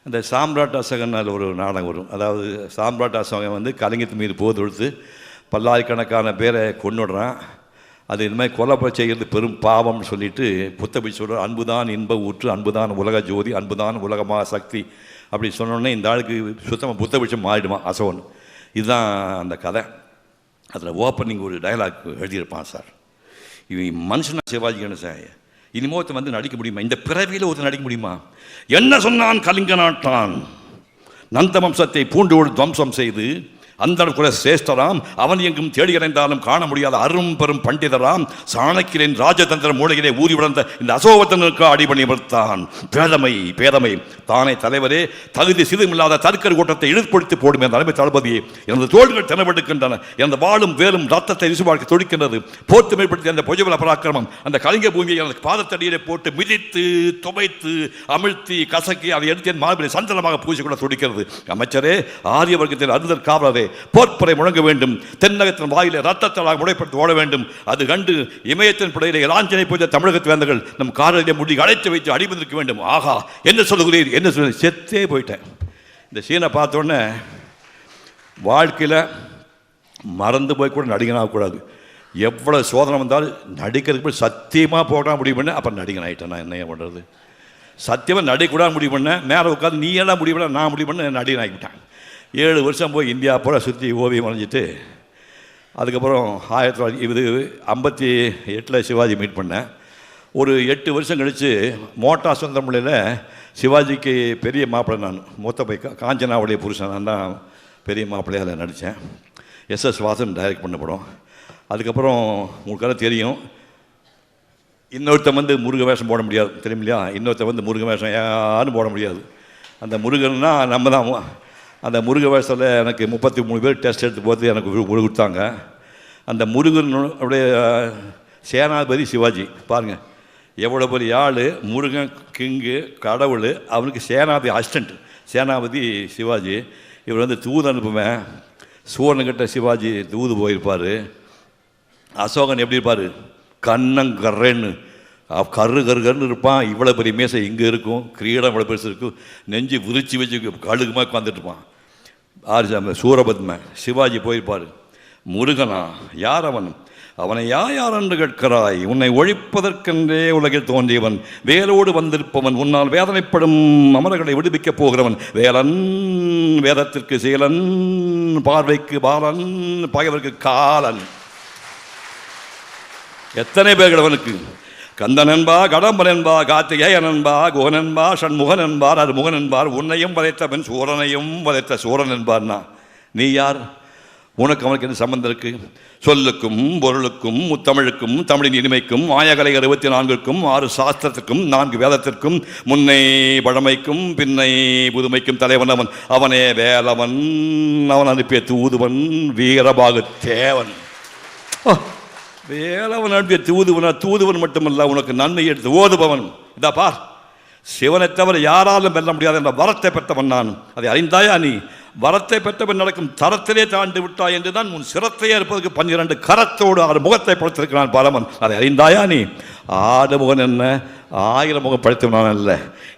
அந்த சாம்ராட் அசகனால் ஒரு நாடகம் வரும். அதாவது சாம்ராட் அசகன் வந்து கலைஞத்து மீது போர் தொடுத்து பல்லாயிரக்கணக்கான பேரை கொண்டுடுறான். அது இந்த மாதிரி கொலை செய்கிறது பெரும் பாவம்னு சொல்லிட்டு புத்தபி சொல்கிற அன்புதான் இன்ப ஊற்று, அன்புதான் உலக ஜோதி, அன்புதான் உலகமாக சக்தி அப்படி சொன்னோடனே இந்த ஆளுக்கு சுத்தமாக புத்தபிஷம் மாறிடுவான் அசோன். இதுதான் அந்த கதை. அதில் ஓப்பனிங் ஒரு டயலாக் எழுதியிருப்பான் சார். இவன் மனுஷனா சிவாஜி கணேசன் இனிமே ஒருத்தன் வந்து நடிக்க முடியுமா? இந்த பிறவியில் ஒருத்தன் நடிக்க முடியுமா? என்ன சொன்னான் கலிங்க நாட்டான், நந்த வம்சத்தை பூண்டோடு துவம்சம் செய்து அந்த குல சிரேஷ்டராம், அவன் எங்கும் தேடியடைந்தாலும் காண முடியாத அரும் பெரும் பண்டிதராம், சாணக்கியரின் ராஜதந்திர மூலையிலே ஊறி விழுந்த இந்த அசோகத்தனுக்கு அடிபணித்தான். பேதமை தானே தலைவரே, தகுதி சிதுமில்லாத தற்கர் கூட்டத்தை இழுப்படுத்தி போடும் என் தலைமை தளபதியே, எனது தோள்கள் தினவெடுக்கின்றன, எனது வாழும் வேலும் ரத்தத்தை ரிசுவாழ்க்கை தொழிக்கின்றது. போர்த்து மேற்படுத்தி அந்த புஜபல பராக்கிரமம் அந்த கலிங்க பூமியை எனக்கு பாதத்தடியிலே போட்டு மிதித்து துவைத்து அமிழ்த்தி கசக்கி அதை எடுத்து என் மார்பிலை சந்தனமாக பூசிக்கொள்ள துடிக்கிறது. அமைச்சரே, ஆரிய வர்க்கத்தில் அருந்தர் காவலரே, போர்ப்பறை முழங்க வேண்டும், தென்னகத்தின் வாயிலே ரத்தத்தலாக முறைப்படுத்தி ஓட வேண்டும். அது கண்டு இமயத்தின் படையிலே இராஞ்சனை பூஜை தமிழகத்து வேந்தர்கள் நம் காரிலே முடி அழைத்து வைத்து அடிபந்திருக்க வேண்டும். ஆகா, என்ன சொல்லுகிறீர், என்ன சொல்ல, செத்தே போயிட்டேன். இந்த சீனை பார்த்தோன்னே வாழ்க்கையில் மறந்து போய் கூட நடிகனாகக்கூடாது. எவ்வளோ சோதனை வந்தாலும் நடிக்கிறதுக்கு போய் சத்தியமாக போட முடிவு பண்ண, அப்புறம் நடிகன் ஆகிட்டேன். நான் என்ன பண்ணுறது, சத்தியமாக நடிக்கூட முடிவு பண்ணேன். மேலே உட்காந்து நீ எல்லாம் முடிவு பண்ண, நான் முடிவு பண்ண நடிகன் ஆகிவிட்டேன். 7 வருஷம் போய் இந்தியா பூரா சுற்றி ஓவியம் வரைஞ்சிட்டு அதுக்கப்புறம் 1958 சிவாஜி மீட் பண்ணேன். ஒரு 8 வருஷம் கழித்து மோட்டார் சுந்தரமுலையில் சிவாஜிக்கு பெரிய மாப்பிள்ளை, நான் மூத்த போய் காஞ்சனாவுடைய புருஷன், நான் தான் பெரிய மாப்பிள்ளையாக நடித்தேன். எஸ்எஸ் வாசன் டைரக்ட் பண்ண படம். அதுக்கப்புறம் உங்களுக்கெல்லாம் தெரியும், இன்னொருத்தன் முருக வேஷம் போட முடியாது, தெரியும் இல்லையா? இன்னொருத்தன் முருக வேஷம் யாரும் போட முடியாது. அந்த முருகன்னா நம்ம தான். அந்த முருக வேஷத்தில் எனக்கு 33 பேர் டெஸ்ட் எடுத்து போட்டு எனக்கு கொடுத்தாங்க. அந்த முருகனுடைய சேனாதிபதி சிவாஜி, பாருங்கள் எவ்வளோ பெரிய ஆள். முருகன் கிங்கு கடவுள், அவனுக்கு சேனாதிபதி அசிஸ்டண்ட் சேனாபதி சிவாஜி. இவர் தூது அனுப்புவேன். சூரன்கிட்ட சிவாஜி தூது போயிருப்பார். அசோகன் எப்படி இருப்பார், கண்ணங்கர்றேன்னு கருன்னு இருப்பான். இவ்வளோ பெரிய மேசை இங்கே இருக்கும், கிரீடம் இவ்வளோ பெருசு இருக்கும், நெஞ்சு விரிச்சு வச்சு கழுகுமாக உட்காந்துட்டு இருப்பான். சூரபத்மன். சிவாஜி போயிருப்பார். முருகனா, யார் அவன், அவனை யார் என்று கேட்கிறாய், உன்னை ஒழிப்பதற்கென்றே உலகில் தோன்றியவன், வேலோடு வந்திருப்பவன், உன்னால் வேதனைப்படும் அமரர்களை விடுவிக்கப் போகிறவன், வேலன் வேதத்திற்கு சீலன், பார்வைக்கு பாலன், பகைவருக்கு காலன். எத்தனை பேர்கள் அவனுக்கு, கந்தன் என்பா, கடம்பன் என்பா, கார்த்திகேயன் என்பா, குகன் என்பா, சண்முகன் என்பார், அருமுகன் என்பார், உன்னையும் வதைத்தவன் சூரனையும் வதைத்த சூரன் என்பார்னா நீ யார், உனக்கு அவனுக்கு என்ன சம்பந்தம் இருக்கு? சொல்லுக்கும் பொருளுக்கும் முத்தமிழுக்கும் தமிழின் இனிமைக்கும் ஆயகலை 64க்கும் 6 சாஸ்திரத்திற்கும் 4 வேதத்திற்கும் முன்னை பழமைக்கும் பின்னை புதுமைக்கும் தலைவன் அவன். அவனே வேலவன், அவன் அனுப்பிய தூதுவன், வீரபாகு தேவன். வேலவன் அனுப்பிய தூதுவன் மட்டுமல்ல, உனக்கு நன்மை எடுத்து ஓதுபவன். இதா பார், சிவனை தவிர யாராலும் வெல்ல முடியாது என்ற வரத்தை பெற்றவன் நான். அதை அறிந்தாயா நீ? வரத்தை பெற்றவன் நடக்கும் தரத்திலே தாண்டு விட்டாய் என்றுதான் உன் சிரத்தையே இருப்பதற்கு 12 கரத்தோடு 6 முகத்தை படைத்திருக்கிறான் பரமன். அதை அறிந்தாயா நீ? 6 முகன் என்ன, 1000 முகம் படைத்தவன் அல்ல.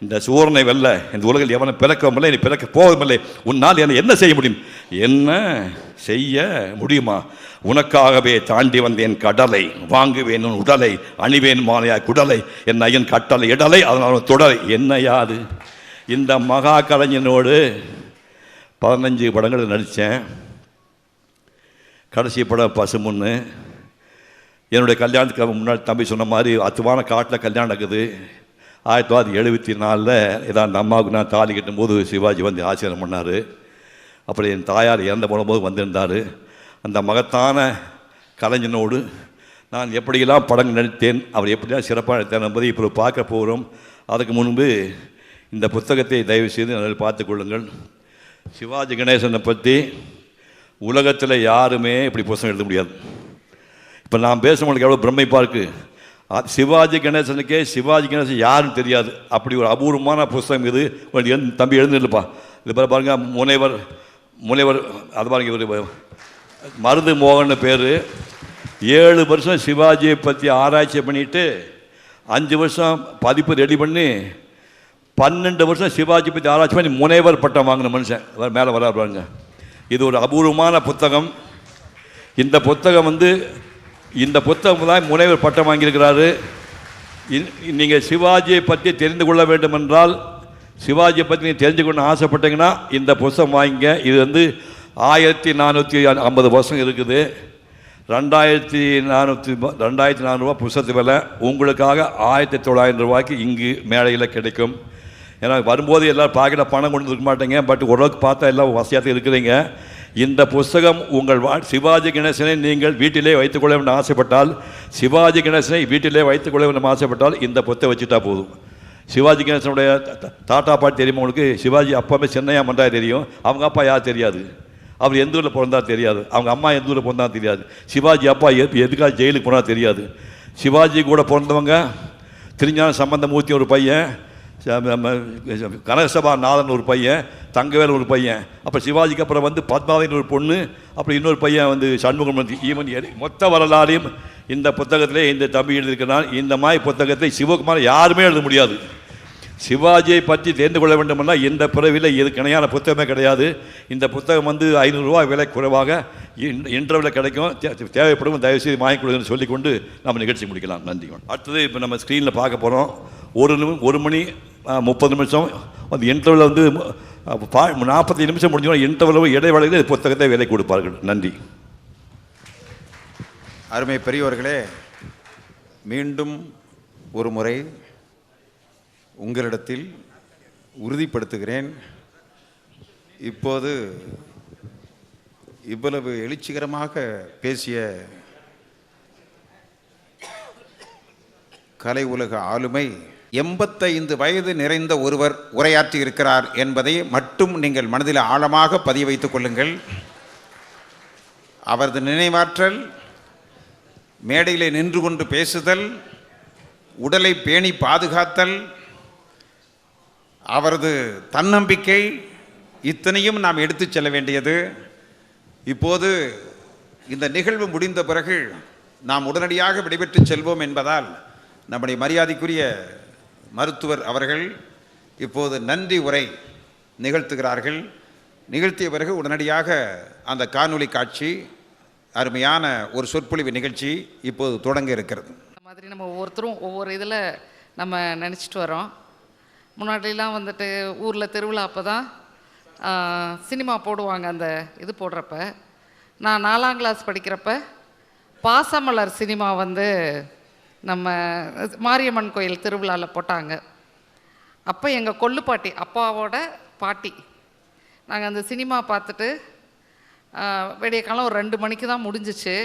இந்த சூரனை வெல்ல இந்த உலகில் எவனை பிறக்கவும் இல்லை, நீ பிறக்க போவதும் இல்லை. உன்னால் என்ன செய்ய முடியும்? என்ன செய்ய முடியுமா? உனக்காகவே தாண்டி வந்தேன் கடலை, வாங்குவேன் உன் உடலை, அணிவேன் மாலையா குடலை, என் ஐயன் கட்டளை இடலை, அதனால் தொடரை. என்ன யாது? இந்த மகா கலைஞனோடு 15 படங்கள் நடித்தேன். கடைசி படம் பசுமுன்னு. என்னுடைய கல்யாணத்துக்கு முன்னாடி தம்பி சொன்ன மாதிரி அத்துவான காட்டில் கல்யாணம் நடக்குது. 1974 ஏதாவது அந்த அம்மாவுக்கு நான் தாலி கட்டும்போது சிவாஜி வந்து ஆசீர்வாதம் பண்ணார். அப்படி என் தாயார் இறந்து போகும்போது வந்திருந்தார். அந்த மகத்தான கலைஞனோடு நான் எப்படியெல்லாம் படங்கள் நடித்தேன், அவர் எப்படிலாம் சிறப்பாக நடித்தேன் என்பதை இப்போ பார்க்க போகிறோம். அதுக்கு முன்பு இந்த புத்தகத்தை தயவு செய்து அதில் பார்த்துக்கொள்ளுங்கள். சிவாஜி கணேசனை பற்றி உலகத்தில் யாருமே இப்படி புத்தகம் எழுத முடியாது. இப்போ நான் பேசுகிறவங்களுக்கு எவ்வளோ பிரமிப்பாக இருக்குது. சிவாஜி கணேசனுக்கே சிவாஜி கணேசன் யாருன்னு தெரியாது. அப்படி ஒரு அபூர்வமான புத்தகம் இது. தம்பி எழுந்துருப்பா, இது பாருங்க, முனைவர் அது பாருங்க, இவர் மருது மோகன் பேர். 7 வருஷம் சிவாஜியை பற்றி ஆராய்ச்சி பண்ணிவிட்டு 5 வருஷம் பதிப்பு ரெடி பண்ணி 12 வருஷம் சிவாஜி பற்றி ஆராய்ச்சி பண்ணி முனைவர் பட்டம் வாங்கின மனுஷன் மேலே வராங்க. இது ஒரு அபூர்வமான புத்தகம். இந்த புத்தகம் தான் முனைவர் பட்டம் வாங்கியிருக்கிறாரு. நீங்கள் சிவாஜியை பற்றி தெரிந்து கொள்ள வேண்டும் என்றால், சிவாஜியை பற்றி நீங்கள் தெரிஞ்சுக்கணும்னு ஆசைப்பட்டீங்கன்னா இந்த புத்தகம் வாங்கிங்க. இது 1450 வருஷம் இருக்குது. 2400 ரூபா புத்தகத்து விலை. உங்களுக்காக 1900 ரூபாய்க்கு இங்கு மேடையில் கிடைக்கும். ஏன்னா வரும்போது எல்லோரும் பாக்கெட்டில் பணம் கொண்டு இருக்க மாட்டேங்க. பட் ஓரளவுக்கு பார்த்தா எல்லாம் வசதியாக இருக்கிறீங்க. இந்த புஸ்தகம் உங்கள் சிவாஜி கணேசனை நீங்கள் வீட்டிலே வைத்துக்கொள்ள வேண்டும் ஆசைப்பட்டால், சிவாஜி கணேசனை வீட்டிலே வைத்துக்கொள்ள வேண்டும் ஆசைப்பட்டால் இந்த புத்தகம் வச்சுட்டா போதும். சிவாஜி கணேசனுடைய தாத்தா பாட்டி தெரியுமா உங்களுக்கு? சிவாஜி அப்பாவே சென்னையா மண்டா தெரியும், அவங்க அப்பா யார் தெரியாது, அவர் எந்த ஊரில் பிறந்தா தெரியாது, அவங்க அம்மா எந்த ஊரில் பிறந்தா தெரியாது, சிவாஜி அப்பா எதுக்காக ஜெயிலுக்கு போனால் தெரியாது. சிவாஜி கூட பிறந்தவங்க திருஞான சம்பந்தமூர்த்தி ஒரு பையன், கனகசபா நாதன் ஒரு பையன், தங்கவேல் ஒரு பையன், அப்புறம் சிவாஜிக்கு அப்புறம் வந்து பத்மாவதினு ஒரு பொண்ணு, அப்புறம் இன்னொரு பையன் வந்து சண்முகம். ஈவன் மொத்த வரலாறையும் இந்த புத்தகத்திலே இந்த தம்பி எழுதியிருக்கிறான். இந்த மாதிரி புத்தகத்தை சிவகுமார் யாருமே எழுத முடியாது. சிவாஜியை பற்றி தெரிந்து கொள்ள வேண்டுமென்றால் இந்த பிறவியில் இதுக்கு இணையான புத்தகமே கிடையாது. இந்த புத்தகம் வந்து 500 ரூபாய் விலை குறைவாக இன்டர்வியூவில் கிடைக்கும். தேவைப்படும் தயவுசெய்து வாங்கி கொடுங்கன்னு சொல்லிக்கொண்டு நம்ம நிகழ்ச்சி முடிக்கலாம். நன்றி. அடுத்தது இப்போ நம்ம ஸ்க்ரீனில் பார்க்க போகிறோம். 1 மணி 30 நிமிஷம் அந்த இன்டர்வியூவில் வந்து 40 நிமிஷம் முடிஞ்சோம். இன்டர்வியூவில் இடைவேளையில் புத்தகத்தை விலை கொடுப்பார்கள். நன்றி. அருமை பெரியவர்களே, மீண்டும் ஒரு முறை உங்களிடத்தில் உறுதிப்படுத்துகிறேன், இப்போது இவ்வளவு எழுச்சிகரமாக பேசிய கலை உலக ஆளுமை 85 வயது நிறைந்த ஒருவர் உரையாற்றி இருக்கிறார் என்பதை மட்டும் நீங்கள் மனதில் ஆழமாக பதிய வைத்துக் கொள்ளுங்கள். அவரது நினைவாற்றல், மேடையில் நின்று கொண்டு பேசுதல், உடலை பேணி பாதுகாத்தல், அவரது தன்னம்பிக்கை, இத்தனையும் நாம் எடுத்துச் செல்ல வேண்டியது. இப்போது இந்த நிகழ்வு முடிந்த பிறகு நாம் உடனடியாக விடைபெற்று செல்வோம் என்பதால் நம்முடைய மரியாதைக்குரிய மருத்துவர் அவர்கள் இப்போது நன்றி உரை நிகழ்த்துகிறார்கள். நிகழ்த்திய பிறகு உடனடியாக அந்த காணொளி காட்சி, அருமையான ஒரு சொற்பொழிவு நிகழ்ச்சி இப்போது தொடங்க இருக்கிறது. இந்த மாதிரி நம்ம ஒவ்வொருத்தரும் ஒவ்வொரு இதில் நம்ம நினச்சிட்டு வரோம். முன்னாடிலாம் வந்துட்டு ஊரில் திருவிழா அப்போ தான் சினிமா போடுவாங்க. அந்த இது போடுறப்ப நான் 4ஆம் கிளாஸ் படிக்கிறப்ப பாசமலர் சினிமா வந்து நம்ம மாரியம்மன் கோயில் திருவிழாவில் போட்டாங்க. அப்போ எங்கள் கொள்ளுப்பாட்டி, அப்பாவோட பாட்டி, நாங்கள் அந்த சினிமா பார்த்துட்டு விடிய காலம் ஒரு 2 மணிக்கு தான் முடிஞ்சிச்சு.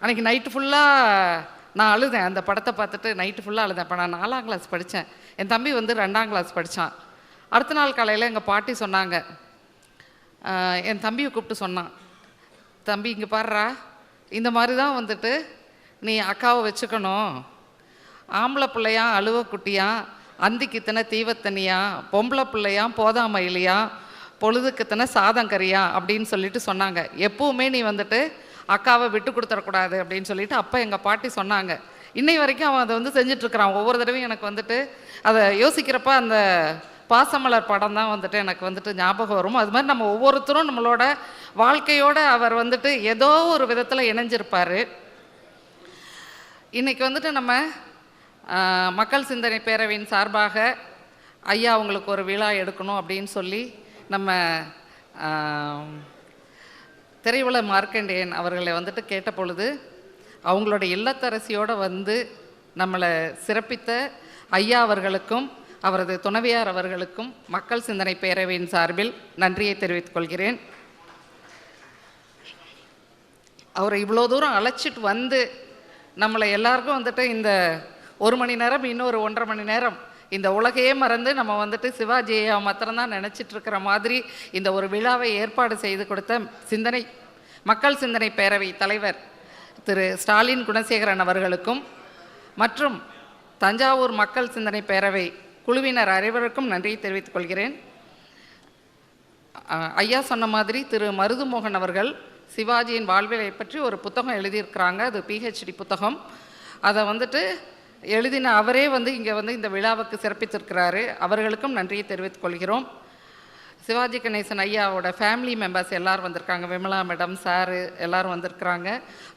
அன்றைக்கி நைட்டு ஃபுல்லாக நான் அழுதேன். அந்த படத்தை பார்த்துட்டு நைட்டு ஃபுல்லாக அழுதேன். இப்போ நான் 4ஆம் கிளாஸ் படித்தேன், என் தம்பி வந்து 2ஆம் கிளாஸ் படித்தான். அடுத்த நாள் காலையில் எங்கள் பாட்டி சொன்னாங்க, என் தம்பியை கூப்பிட்டு சொன்னான், தம்பி இங்கே பாடுறா, இந்த மாதிரி தான் வந்துட்டு நீ அக்காவை வச்சுக்கணும், ஆம்பளை பிள்ளையா அழுவ குட்டியா, அந்திக்கித்தனை தீவத்தனியா, பொம்பளை பிள்ளையா போதாமயிலையா, பொழுதுக்குத்தனை சாதங்கரியா அப்படின்னு சொல்லிட்டு சொன்னாங்க. எப்பவுமே நீ வந்துட்டு அக்காவை விட்டு கொடுத்துடக்கூடாது அப்படின்னு சொல்லிட்டு அப்போ எங்கள் பாட்டி சொன்னாங்க. இன்னை வரைக்கும் அவன் அதை வந்து செஞ்சிட்ருக்கிறான். ஒவ்வொரு தடவையும் எனக்கு வந்துட்டு அதை யோசிக்கிறப்ப அந்த பாசமலர் படம் தான் வந்துட்டு எனக்கு வந்துட்டு ஞாபகம் வரும். அது மாதிரி நம்ம ஒவ்வொருத்தரும் நம்மளோட வாழ்க்கையோடு அவர் வந்துட்டு ஏதோ ஒரு விதத்தில் இணைஞ்சிருப்பார். இன்றைக்கி வந்துட்டு நம்ம மக்கள் சிந்தனை பேரவையின் சார்பாக ஐயா அவங்களுக்கு ஒரு விழா எடுக்கணும் அப்படின்னு சொல்லி நம்ம திரையுல மார்க்கண்டேயன் அவர்களை வந்துட்டு கேட்ட பொழுது அவங்களோட இல்லத்தரசியோடு வந்து நம்மளை சிறப்பித்த ஐயா அவர்களுக்கும் அவரது துணைவியார் அவர்களுக்கும் மக்கள் சிந்தனை பேரவையின் சார்பில் நன்றியை தெரிவித்துக் கொள்கிறேன். அவரை இவ்வளோ தூரம் அழைச்சிட்டு வந்து நம்மளை எல்லாருக்கும் வந்துட்டு இந்த 1 மணி நேரம் இன்னொரு 1.5 மணி நேரம் இந்த உலகையே மறந்து நம்ம வந்துட்டு சிவாஜியை மாத்திரம்தான் நினச்சிட்டு இருக்கிற மாதிரி இந்த ஒரு விழாவை ஏற்பாடு செய்து கொடுத்த மக்கள் சிந்தனை பேரவை தலைவர் திரு ஸ்டாலின் குணசேகரன் அவர்களுக்கும் மற்றும் தஞ்சாவூர் மக்கள் சிந்தனை பேரவை குழுவினர் அனைவருக்கும் நன்றியை தெரிவித்துக் கொள்கிறேன். ஐயா சொன்ன மாதிரி திரு மருதுமோகன் அவர்கள் சிவாஜியின் வாழ்விலை பற்றி ஒரு புத்தகம் எழுதியிருக்கிறாங்க. அது PhD புத்தகம். அதை வந்துட்டு எழுதின அவரே வந்து இங்கே வந்து இந்த விழாவுக்கு சிறப்பித்திருக்கிறாரு. அவர்களுக்கும் நன்றியை தெரிவித்துக் கொள்கிறோம். சிவாஜி கணேசன் ஐயாவோட ஃபேமிலி மெம்பர்ஸ் எல்லோரும் வந்திருக்காங்க. விமலா மேடம், சாரு எல்லோரும் வந்திருக்கிறாங்க.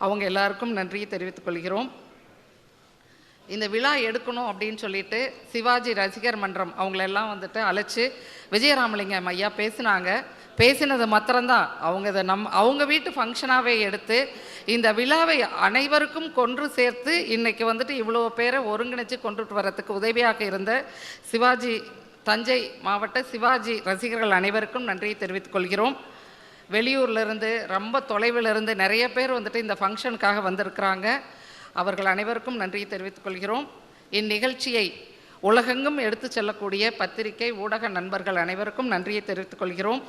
அவங்க எல்லாருக்கும் நன்றியை தெரிவித்துக் கொள்கிறோம். இந்த விழா எடுக்கணும் அப்படின்னு சொல்லிட்டு சிவாஜி ரசிகர் மன்றம் அவங்களெல்லாம் வந்துட்டு அழைச்சி விஜயராமலிங்கம் ஐயா பேசினது மாத்திரம்தான் அவங்க இதை அவங்க வீட்டு ஃபங்க்ஷனாகவே எடுத்து இந்த விழாவை அனைவருக்கும் கொன்று சேர்த்து இன்றைக்கி வந்துட்டு இவ்வளோ பேரை ஒருங்கிணைச்சு கொண்டுட்டு வரத்துக்கு உதவியாக இருந்த தஞ்சை மாவட்ட சிவாஜி ரசிகர்கள் அனைவருக்கும் நன்றியை தெரிவித்துக் கொள்கிறோம். வெளியூர்லேருந்து ரொம்ப தொலைவில் இருந்து நிறைய பேர் வந்துட்டு இந்த ஃபங்க்ஷனுக்காக வந்திருக்கிறாங்க. அவர்கள் அனைவருக்கும் நன்றியை தெரிவித்துக் கொள்கிறோம். இந்நிகழ்ச்சியை உலகெங்கும் எடுத்து செல்லக்கூடிய பத்திரிகை ஊடக நண்பர்கள் அனைவருக்கும் நன்றியை தெரிவித்துக் கொள்கிறோம்.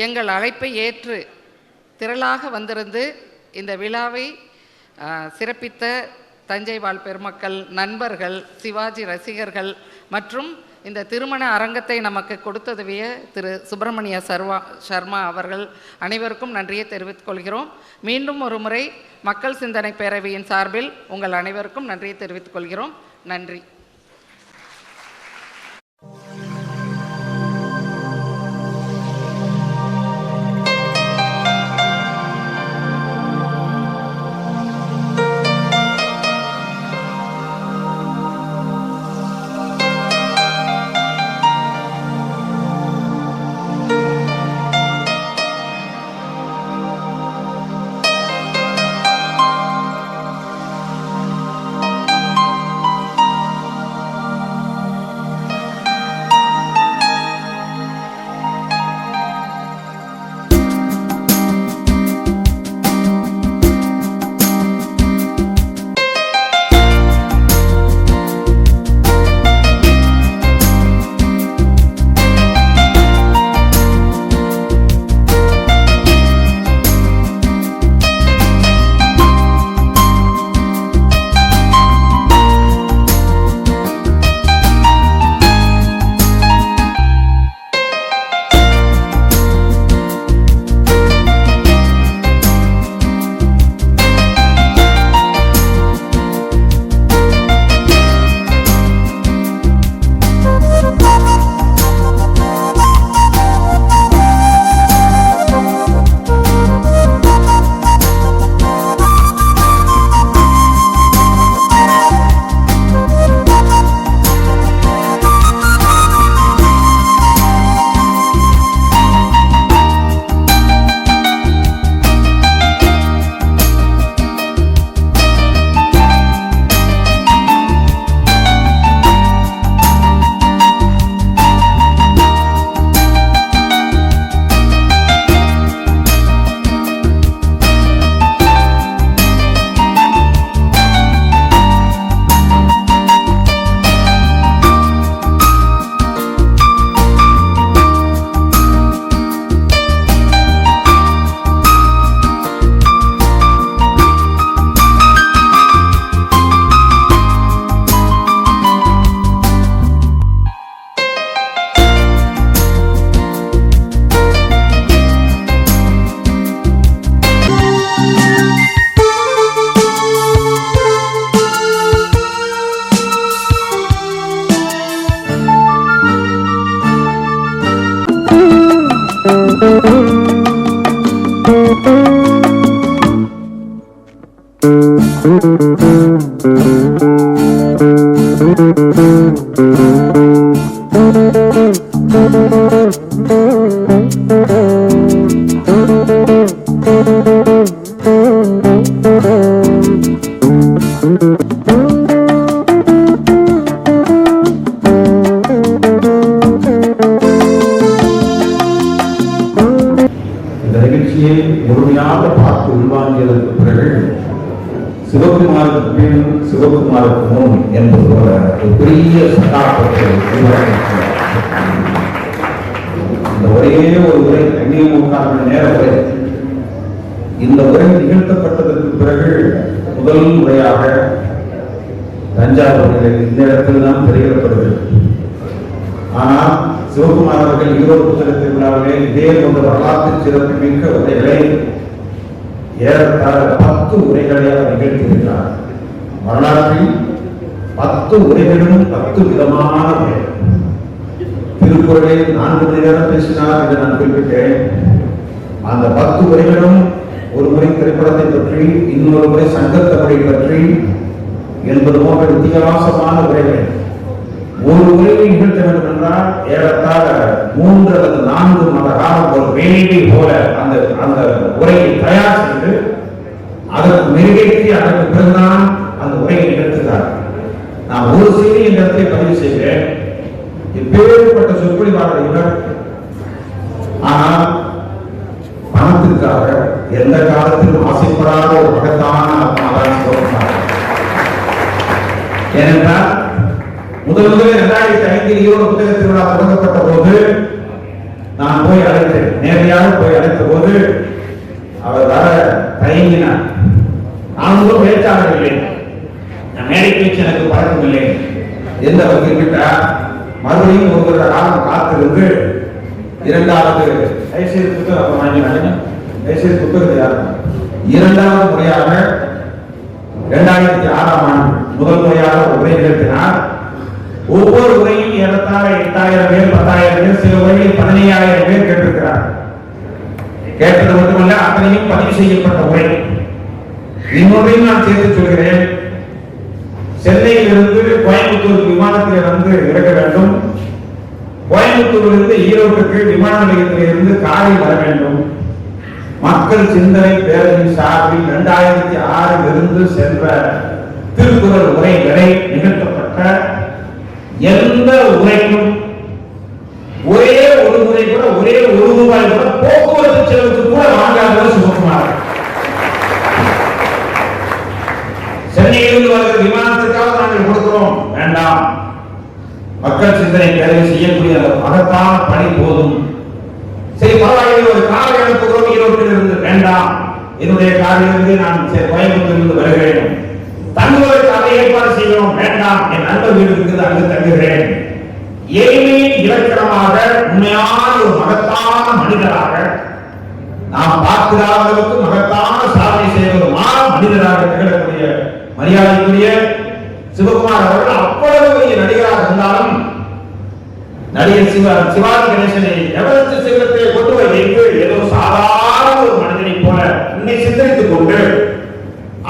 எங்கள் அழைப்பை ஏற்று திரளாக வந்திருந்து இந்த விழாவை சிறப்பித்த தஞ்சை வாழ் பெருமக்கள், நண்பர்கள், சிவாஜி ரசிகர்கள் மற்றும் இந்த திருமண அரங்கத்தை நமக்கு கொடுத்ததுவிய திரு சுப்பிரமணிய சர்மா அவர்கள் அனைவருக்கும் நன்றியை தெரிவித்துக் கொள்கிறோம். மீண்டும் ஒரு முறை மக்கள் சிந்தனை பேரவையின் சார்பில் உங்கள் அனைவருக்கும் நன்றியை தெரிவித்துக் கொள்கிறோம். நன்றி. நிகழ்ச்சியை முழுமையாக பார்த்து உள்வாங்கியதற்கு பிறகு சிவகுமாருக்கு பின் சிவகுமாருக்கு முன் என்பது போல ஒரு பெரிய சகாப்தத்தை இந்த ஒரே ஒரு உரை 5 மணி நேர உரை. இந்த உரை நிகழ்த்தப்பட்டதற்கு பிறகு முதல் முறையாக தஞ்சாவூரில் இந்த இடத்தில் தான் திரையிடப்படுகிறது. ஆனால் சிவகுமார் அவர்கள் ஈரோடு புத்தக திருவிழாவிலே இதே போன்ற வரலாற்று சிறப்புமிக்க உரைகளை ஏறத்தாழ 10 உரைகளை அவர் நிகழ்த்தியிருக்கிறார். வரலாற்றில் 10 உரைகளும் 10 விதமான உரைகள். திருக்குறளை 4 மணி நேரம் பேசினார் என்று நான் குறிப்பிட்டேன். அந்த 10 உரைகளும் ஒரு முறை திரைப்படத்தை பற்றி, இன்னொரு முறை சங்கத்தமிழை பற்றி என்பது போன்ற வித்தியாசமான உரைகள். ஒரு உரையை நிகழ்த்த வேண்டும் என்றால் ஏறத்தாழ 3 அல்லது 4 மாத காலம் ஒரு வேலை போல அந்த அந்த உரையை தயார் செய்து அதற்கு மெருகேற்றி அதற்கு பிறகுதான் அந்த உரையை நிகழ்த்துகிறார். நான் ஒரு செய்தி இந்த இடத்தை பதிவு செய்கிறேன். இப்பேற்பட்ட சொற்பொழிவாளர் இவர். ஆனால் பணத்திற்காக எந்த காலத்திலும் ஆசைப்படாத ஒரு மகத்தான ஆத்மாதான் சிவகுமார். ஏனென்றால் முதலில் 2005 ஈரோடு புத்தக திருவிழா தொடங்கப்பட்ட போது நான் போய் அழைத்தேன், நேரடியாக போய் அழைத்த போது அவர் வர தயங்கினார். நான் ஒரு பேச்சாளர் இல்லை, மேடை பேச்சு எனக்கு பழக்கம் இல்லை என்று அவர் குறிப்பிட்டார். மறுபடியும் ஒரு காலம் காத்திருந்து இரண்டாவது முறையாக 2006ஆம் ஆண்டு முதல் முறையாக உரை நிகழ்த்தினார். ஒவ்வொரு உரையும் ஏறத்தாழ 8000 பேர் 10,000 பேர், சில உரைகளில் 15,000 பேர் கேட்டிருக்கிறார். கேட்டது மட்டுமல்ல, அத்தனையும் பதிவு செய்யப்பட்ட உரை. இன்னொன்றையும் நான் சேர்த்து சொல்கிறேன், சென்னையிலிருந்து கோயம்புத்தூர் விமானத்தில் வந்து இறக்க வேண்டும், கோயம்புத்தூரிலிருந்து ஈரோட்டுக்கு விமான நிலையத்திலிருந்து காரில் வர வேண்டும். மக்கள் சிந்தனை பேரவையின் சார்பில் 2006 இருந்து சென்ற திருக்குறள் உரை வரை நிகழ்த்தப்பட்ட எந்த உரைக்கும் ஒரே ஒரு முறை கூட, ஒரே ₹1 கூட போக்குவரத்து செலவுக்கு கூட வாங்காதவர் சிவகுமார். சென்னையிலிருந்து வருகிற விமானத்திற்காக நாங்கள் கொடுக்கிறோம், வேண்டாம். மக்கள் சிந்தனை பேரவை செய்யக்கூடிய அந்த மகத்தான பணி போதும். சரி, பரவாயில்லை, ஒரு காரை அனுப்புகிறோம் ஈரோட்டில் இருந்து, வேண்டாம். என்னுடைய காரிலிருந்து நான் கோயம்புத்தூரிலிருந்து வருகிறேன், தங்குவதற்காக ஏற்பாடு செய்கிறோம், வேண்டாம். என் நண்பர் வீடு இருக்குது, அங்கு தங்குகிறேன். எளிமை இலக்கணமாக உண்மையான ஒரு மகத்தான மனிதராக, நாம் பார்க்கிற அளவுக்கு மகத்தான சாதனை செய்த ஒரு மனிதராக திகழக்கூடிய மரியாதைக்குரிய சிவகுமார் அவர்கள் அவ்வளவு பெரிய நடிகராக இருந்தாலும் நடிகர் சிவாஜி கணேசனை எவரெஸ்ட் சிகரத்தை கொண்டு போய் வைத்து ஏதோ சாதாரண ஒரு மனிதனை போல உன்னை சித்தரித்துக் கொண்டு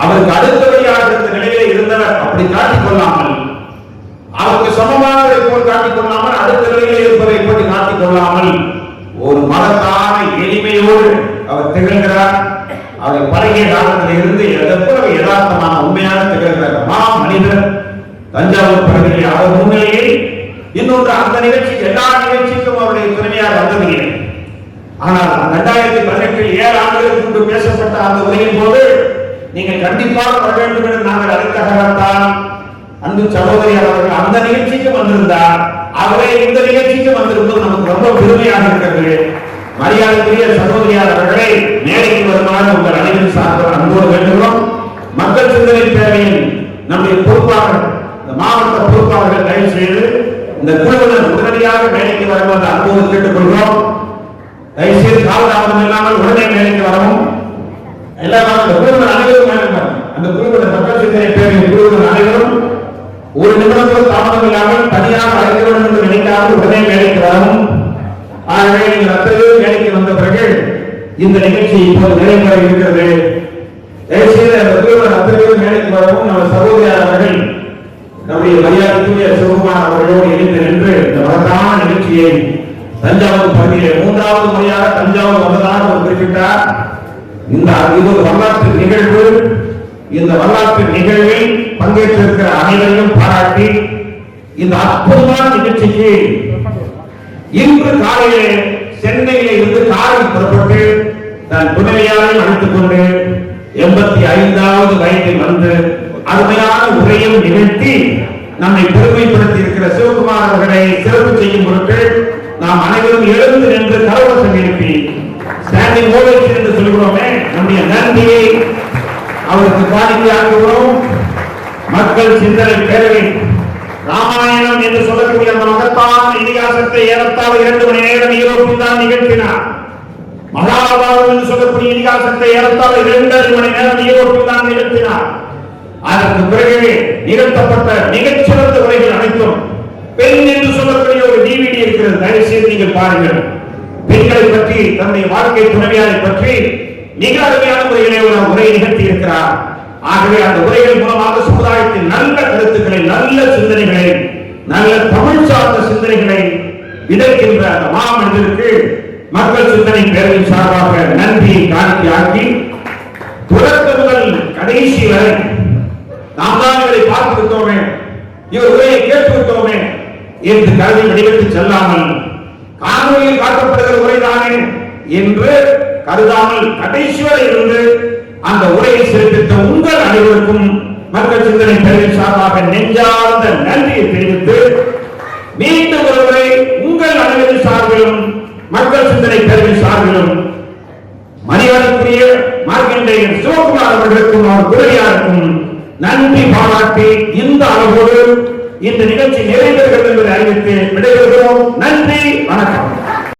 அவருக்கு அடுத்தபடியாக இருந்த நிலையிலே இருந்தவர் அப்படி காட்டிக் கொள்ளாமல், அவருக்கு சமமானதை போல் காட்டிக் கொள்ளாமல், அடுத்த நிலையிலே இருப்பதை எப்படி காட்டிக் கொள்ளாமல் ஒரு மகத்தான எளிமையோடு அவர் திகழ்கிறார். அவர் பழகிய காலத்தில் இருந்து எவ்வளவு யதார்த்தமான உண்மையான திகழ்கிறார் மனிதர். தஞ்சாவூர் பகுதியில் அவர் உண்மையை இன்னொன்று அந்த நிகழ்ச்சிக்கு எல்லா நிகழ்ச்சிக்கும் அவருடைய துணையாக வந்ததில்லை. ஆனால் 2018 7 ஆண்டுகளுக்கு முன்பு பேசப்பட்ட அந்த உரையின் போது நீங்கள் கண்டிப்பாக வர வேண்டும் என்று நாங்கள் அழைத்தகத்தான் அன்பு சகோதரியார் அவர்கள் அந்த நிகழ்ச்சிக்கு வந்திருந்தார். அவரை இந்த நிகழ்ச்சிக்கு வந்திருப்பது நமக்கு ரொம்ப பெருமையாக இருக்கிறது. மரியாதைக்குரிய சகோதரியார் அவர்களை மேடைக்கு வருமாறு உங்கள் அனைவரும் சார்பாக அன்போடு வேண்டுகிறோம். மக்கள் சிந்தனை பேரவையின் நம்முடைய பொறுப்பாளர், இந்த மாவட்ட பொறுப்பாளர்கள் தயவு செய்து இந்த குழுவினர் உடனடியாக மேடைக்கு வருவது அன்போடு கேட்டுக்கொள்கிறோம். தயவு செய்து காலதாமதம் இல்லாமல் உடனே மேடைக்கு வரவும். எல்லாரும் அந்த குழுவினர் அனைவரும் மேலும் அந்த குழுவினர் மக்கள் சிந்தனை பேரவையின் குழுவினர் அனைவரும் ஒரு நிமிடத்தில் தாமதம் இல்லாமல் தனியாக அழைக்க வேண்டும் என்று நினைக்காமல் உடனே மேடைக்கு வரவும். ஆகவே நீங்கள் அத்தனை வேலைக்கு வந்த பிறகு இந்த நிகழ்ச்சி இப்போது நிறைவேற இருக்கிறது. தயவுசெய்து அந்த குழுவினர் அத்தனை வேலைக்கு வரவும். நம்ம சகோதரியார் அவர்கள் நம்முடைய மரியாதைக்குரிய சிவகுமார் அவர்களோடு இணைந்து நின்று இந்த மகத்தான நிகழ்ச்சியை தஞ்சாவூர் பகுதியிலே 3வது முறையாக தஞ்சாவூர் வந்ததாக அவர் குறிப்பிட்டார். இது ஒரு வரலாற்று நிகழ்வு. இந்த வரலாற்று நிகழ்வில் பங்கேற்றிருக்கிற அனைவரையும் பாராட்டி இந்த அற்புதமான நிகழ்ச்சிக்கு இன்று காலையிலே சென்னையிலே இருந்து காரில் புறப்பட்டு தன் துணைவியாரை அழைத்துக் கொண்டு 85வது வயதில் வந்து அருமையான உரையும் நிகழ்த்தி நம்மை பெருமைப்படுத்தி இருக்கிற சிவகுமார் அவர்களை சிறப்பு செய்யும் பொருட்டு நாம் அனைவரும் எழுந்து நின்று கரகோஷம் எழுப்பி ஸ்டாண்டிங் ஓவேஷன் என்று சொல்கிறோமே, நம்முடைய நன்றியை அவருக்கு காணிக்கையாக்குகிறோம். மக்கள் சிந்தனை பேரவை ராமாயணம் என்று சொல்லக்கூடிய அந்த மகத்தான இதிகாசத்தை ஏறத்தாழ 2 மணி நேரம் ஈரோட்டில் தான் நிகழ்த்தினார். மகாபாரதம் என்று சொல்லக்கூடிய இதிகாசத்தை ஏறத்தாழ 2 மணி நேரம் ஈரோட்டில் தான் நிகழ்த்தினார். அதற்கு பிறகு நிகழ்த்தப்பட்ட மிகச்சிறந்த உரைகள் அனைத்தும் பெண் என்று சொல்லக்கூடிய ஒரு டிவிடி இருக்கிறது, தயவு செய்து நீங்கள் பாருங்கள். பெண்களை பற்றி, தன்னுடைய வாழ்க்கை துணைவியாரை பற்றி மிக அருமையான முறையிலே ஒரு உரையை நிகழ்த்தி இருக்கிறார். ஆகவே அந்த உரைகள் மூலமாக சமுதாயத்தின் நல்ல கருத்துக்களை, நல்ல சிந்தனைகளை, நல்ல தமிழ் சார்ந்த சிந்தனைகளை விதைக்கின்ற அந்த மாமனிதருக்கு மக்கள் சிந்தனை பேரவையின் சார்பாக நன்றி காணிக்கையாக்கி தொடக்க முதல் கடைசி வரை நாம் தான் இவரை பார்த்து விட்டோமே, இவர் உரையை கேட்டு விட்டோமே என்று கருதி வெளியிட்டு செல்லாமல் காணொலியில் காட்டப்படுகிற உரைதானே என்று கருதாமல் கடைசி வரை இருந்து அந்த உரையை சிறப்பித்த உங்கள் அனைவருக்கும் மக்கள் சிந்தனை பேரவை சார்பாக நெஞ்சார்ந்த நன்றியை தெரிவித்து மீண்டும் ஒருமுறை உங்கள் அனைவரின் சார்பிலும் மக்கள் சிந்தனை பேரவை சார்பிலும் மரியாதைக்குரிய மார்க்கண்டேயன் சிவகுமார் அவர்களுக்கும் அவர் துறையாருக்கும் நன்றி பாராட்டி இந்த அளவோடு இந்த நிகழ்ச்சி நிறைவேறுகிறது என்பதை அறிவித்து விடைபெறுகிறோம். நன்றி, வணக்கம்.